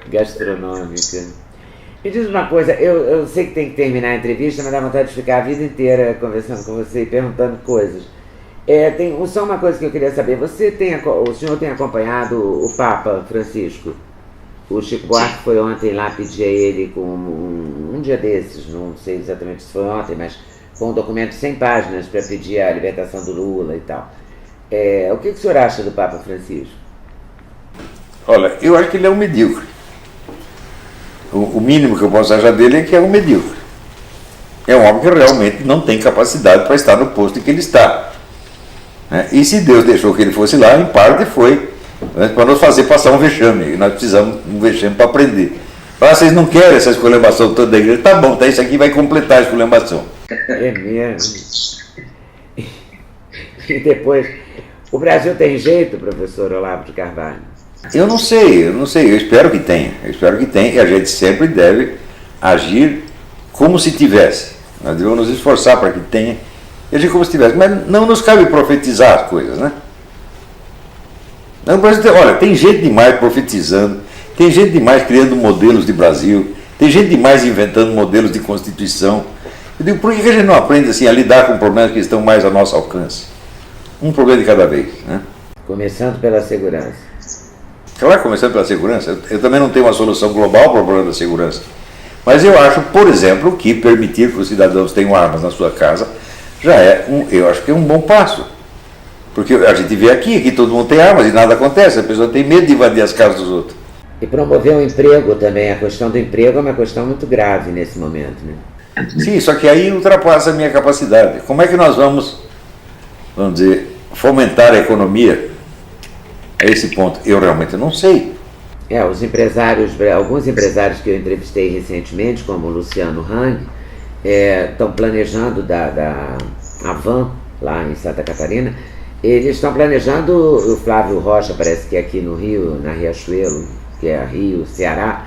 Me diz uma coisa, eu sei que tem que terminar a entrevista, mas dá vontade de ficar a vida inteira conversando com você e perguntando coisas. Só uma coisa que eu queria saber, o senhor tem acompanhado o Papa Francisco? O Chico Buarque foi ontem lá pedir a ele com um dia desses, não sei exatamente se foi ontem, mas com um documento de 100 páginas para pedir a libertação do Lula e tal. O que o senhor acha do Papa Francisco? Olha, eu acho que ele é um medíocre. O mínimo que eu posso achar dele é que é um medíocre. É um homem que realmente não tem capacidade para estar no posto em que ele está. Né? E se Deus deixou que ele fosse lá, em parte foi, né, para nos fazer passar um vexame. E nós precisamos de um vexame para aprender. Vocês não querem essa esculhambação toda da igreja? Tá bom, tá, isso aqui vai completar a esculhambação. É mesmo. E depois, o Brasil tem jeito, professor Olavo de Carvalho? Eu não sei, eu espero que tenha, e a gente sempre deve agir como se tivesse. Nós devemos nos esforçar para que tenha, e agir como se tivesse, mas não nos cabe profetizar as coisas, né? Não, olha, tem gente demais profetizando, Tem gente demais criando modelos de Brasil, tem gente demais inventando modelos de Constituição. Eu digo, por que a gente não aprende assim, a lidar com problemas que estão mais ao nosso alcance? Um problema de cada vez, né? Começando pela segurança. Claro, começando pela segurança. Eu também não tenho uma solução global para o problema da segurança. Mas eu acho, por exemplo, que permitir que os cidadãos tenham armas na sua casa já eu acho que é um bom passo. Porque a gente vê aqui que todo mundo tem armas e nada acontece, a pessoa tem medo de invadir as casas dos outros. E promover o emprego também. A questão do emprego é uma questão muito grave nesse momento, né? Sim, só que aí ultrapassa a minha capacidade. Como é que nós vamos dizer, fomentar a economia a esse ponto? Eu realmente não sei. Os empresários, alguns empresários que eu entrevistei recentemente, como o Luciano Hang, estão planejando da Avan, lá em Santa Catarina, eles estão planejando, o Flávio Rocha, parece que é aqui no Rio, na Riachuelo, que é Rio, Ceará,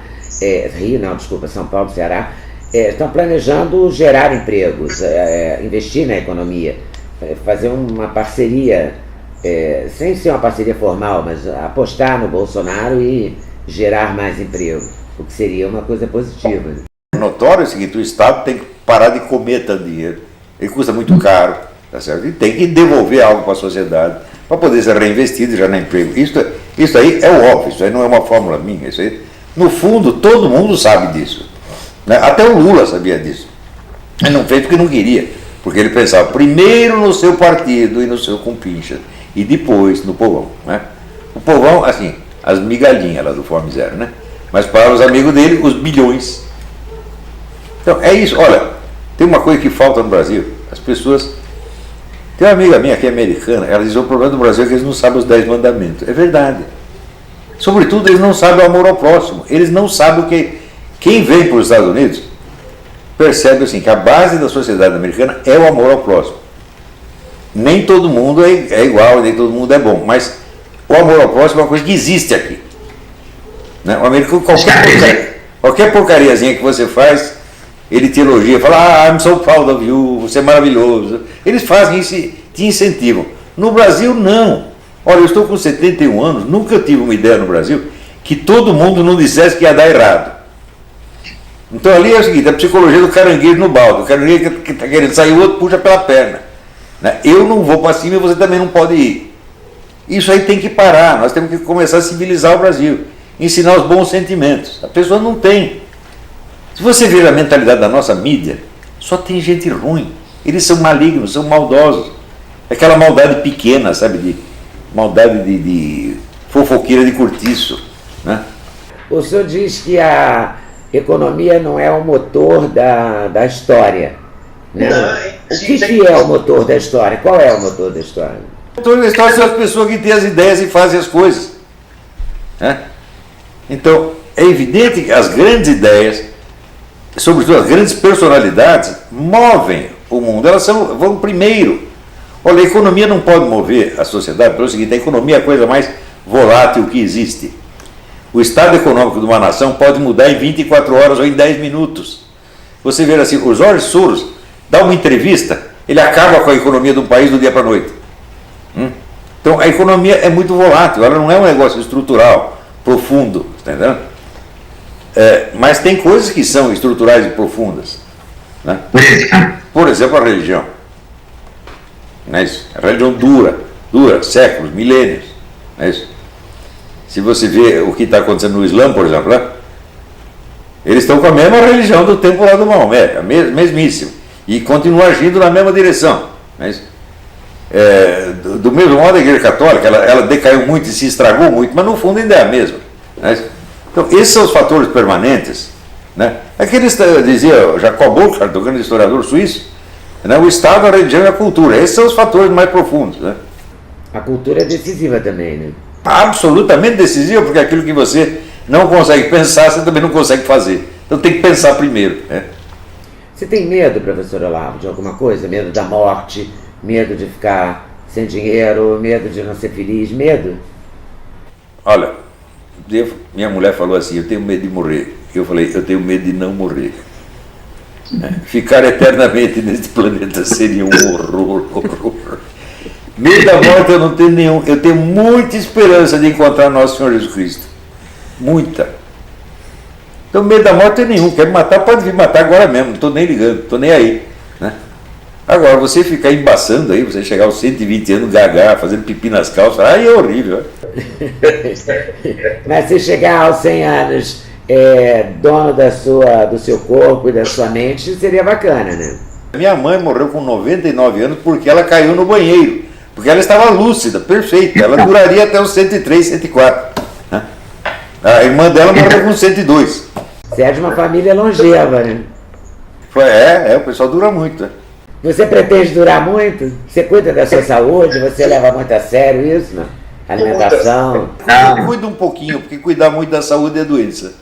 São Paulo, Ceará, estão planejando gerar empregos, investir na economia, fazer uma parceria, sem ser uma parceria formal, mas apostar no Bolsonaro e gerar mais emprego, o que seria uma coisa positiva. Né? Notório é o seguinte, o Estado tem que parar de comer tanto dinheiro, ele custa muito caro, tá certo? E tem que devolver algo para a sociedade, para poder ser reinvestido e gerar emprego. Isso aí é o óbvio, isso aí não é uma fórmula minha, isso aí, no fundo, todo mundo sabe disso. Né? Até o Lula sabia disso. Ele não fez porque não queria, porque ele pensava primeiro no seu partido e no seu compincha, e depois no povão. Né? O povão, assim, as migalhinhas lá do Fome Zero, né? Mas para os amigos dele, os bilhões. Então, é isso. Olha, tem uma coisa que falta no Brasil. As pessoas... Tem uma amiga minha que é americana, ela diz, o problema do Brasil é que eles não sabem os 10 mandamentos. É verdade. Sobretudo, eles não sabem o amor ao próximo. Eles não sabem o que... Quem vem para os Estados Unidos percebe assim, que a base da sociedade americana é o amor ao próximo. Nem todo mundo é igual, nem todo mundo é bom, mas o amor ao próximo é uma coisa que existe aqui. Né? O americano, qualquer porcariazinha que você faz, ele te elogia, fala, I'm so proud of you, você é maravilhoso. Eles fazem isso e te incentivam. No Brasil, não. Olha, eu estou com 71 anos, nunca tive uma ideia no Brasil que todo mundo não dissesse que ia dar errado. Então ali é o seguinte, a psicologia do caranguejo no balde. O caranguejo que está querendo sair, o outro puxa pela perna. Né? Eu não vou para cima e você também não pode ir. Isso aí tem que parar, nós temos que começar a civilizar o Brasil, ensinar os bons sentimentos. A pessoa não tem. Se você ver a mentalidade da nossa mídia, só tem gente ruim. Eles são malignos, são maldosos. Aquela maldade pequena, sabe, maldade de fofoqueira de cortiço. Né? O senhor diz que a economia não é o motor da história. Né? O que é o motor da história? Qual é o motor da história? O motor da história são as pessoas que têm as ideias e fazem as coisas. Né? Então, é evidente que as grandes ideias, sobretudo as grandes personalidades, movem o mundo. Elas vão primeiro. Olha, a economia não pode mover a sociedade, pelo seguinte, a economia é a coisa mais volátil que existe. O estado econômico de uma nação pode mudar em 24 horas ou em 10 minutos. Você vê assim, o Jorge Soros dá uma entrevista, ele acaba com a economia de um país do dia para a noite. Então a economia é muito volátil, ela não é um negócio estrutural, profundo, está entendendo? Mas tem coisas que são estruturais e profundas. Né? Por exemplo, a religião. Não é isso? A religião dura séculos, milênios. Não é isso? Se você vê o que está acontecendo no Islã, por exemplo, né? Eles estão com a mesma religião do tempo lá do Maomé, a mesmíssima, e continuam agindo na mesma direção. Não é isso? Do mesmo modo, a Igreja Católica, ela decaiu muito e se estragou muito, mas no fundo ainda é a mesma. Não é isso? Então, esses são os fatores permanentes. Né? Aqueles, dizia Jacob Burckhardt, o grande historiador suíço, né? O Estado, a religião e a cultura. Esses são os fatores mais profundos. Né? A cultura é decisiva também, né? Absolutamente decisivo, porque aquilo que você não consegue pensar, você também não consegue fazer. Então tem que pensar primeiro. Né? Você tem medo, professor Olavo, de alguma coisa? Medo da morte, medo de ficar sem dinheiro, medo de não ser feliz, medo? Olha, minha mulher falou assim, eu tenho medo de morrer. Eu falei, eu tenho medo de não morrer. Ficar eternamente neste planeta seria um horror. Medo da morte eu não tenho nenhum. Eu tenho muita esperança de encontrar nosso Senhor Jesus Cristo. Muita. Então, medo da morte é nenhum. Quer me matar, pode vir matar agora mesmo. Não estou nem ligando, não estou nem aí. Né? Agora, você ficar embaçando aí, você chegar aos 120 anos, gagar, fazendo pipi nas calças, aí é horrível. Mas se chegar aos 100 anos dono do seu corpo e da sua mente, seria bacana, né? Minha mãe morreu com 99 anos porque ela caiu no banheiro. Porque ela estava lúcida, perfeita. Ela duraria até os 103, 104. Né? A irmã dela morreu com 102. Você é de uma família longeva, né? O pessoal dura muito. Né? Você pretende durar muito? Você cuida da sua saúde? Você leva muito a sério isso, não? Alimentação? Eu cuido um pouquinho, porque cuidar muito da saúde é doença.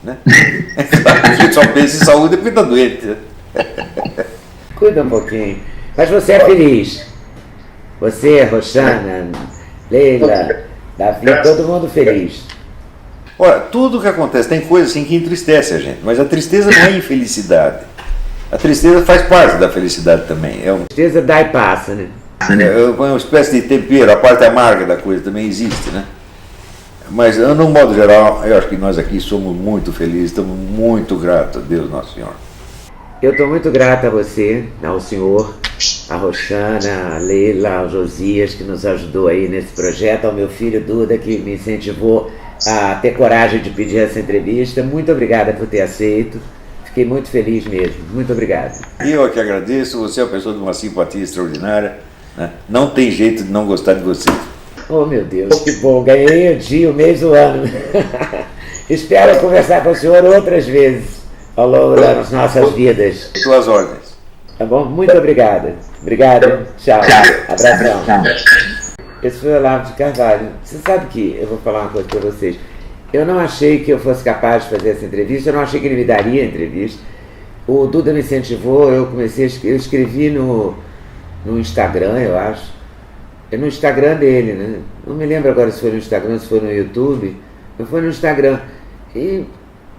Né? A gente só pensa em saúde porque está doente. Né? Cuida um pouquinho. Mas você é feliz? Você, Roxana, Leila, Davi, todo mundo feliz. Olha, tudo que acontece, tem coisa assim que entristece a gente, mas a tristeza não é infelicidade. A tristeza faz parte da felicidade também. A tristeza dá e passa, né? É uma espécie de tempero, a parte amarga da coisa também existe, né? Mas, no modo geral, eu acho que nós aqui somos muito felizes, estamos muito gratos a Deus Nosso Senhor. Eu estou muito grata a você, ao senhor, a Roxana, a Leila, ao Josias, que nos ajudou aí nesse projeto, ao meu filho Duda, que me incentivou a ter coragem de pedir essa entrevista. Muito obrigada por ter aceito. Fiquei muito feliz mesmo. Muito obrigado. Eu que agradeço. Você é uma pessoa de uma simpatia extraordinária. Né? Não tem jeito de não gostar de você. Oh, meu Deus, que bom. Ganhei o dia, o mês, o ano. Espero conversar com o senhor outras vezes ao longo das nossas vidas. Suas ordens. Tá bom? Muito obrigada. Obrigado. Tchau. Abração. Esse foi o Olavo de Carvalho. Você sabe que, eu vou falar uma coisa para vocês, eu não achei que eu fosse capaz de fazer essa entrevista, eu não achei que ele me daria a entrevista. O Duda me incentivou, eu escrevi no Instagram, eu acho. É no Instagram dele, né? Não me lembro agora se foi no Instagram, se foi no YouTube. Mas foi no Instagram. E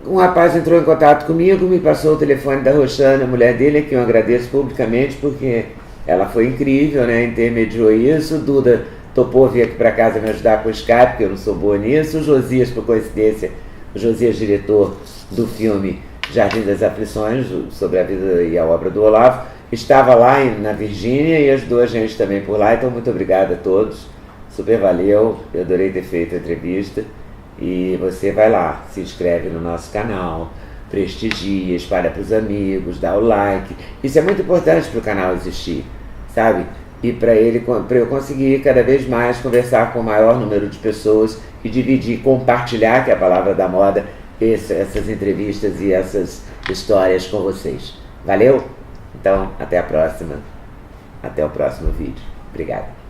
um rapaz entrou em contato comigo, me passou o telefone da Roxana, a mulher dele, a quem eu agradeço publicamente, porque ela foi incrível, né? Intermediou isso. O Duda topou vir aqui para casa me ajudar com o Skype, porque eu não sou boa nisso. O Josias, por coincidência, o Josias, diretor do filme Jardim das Aflições, sobre a vida e a obra do Olavo, estava lá na Virgínia e ajudou a gente também por lá. Então, muito obrigado a todos. Super valeu. Eu adorei ter feito a entrevista. E você vai lá, se inscreve no nosso canal, prestigia, espalha para os amigos, dá o like. Isso é muito importante para o canal existir, sabe? E para eu conseguir cada vez mais conversar com o maior número de pessoas e dividir, compartilhar, que é a palavra da moda, essas entrevistas e essas histórias com vocês. Valeu? Então, até a próxima. Até o próximo vídeo. Obrigado.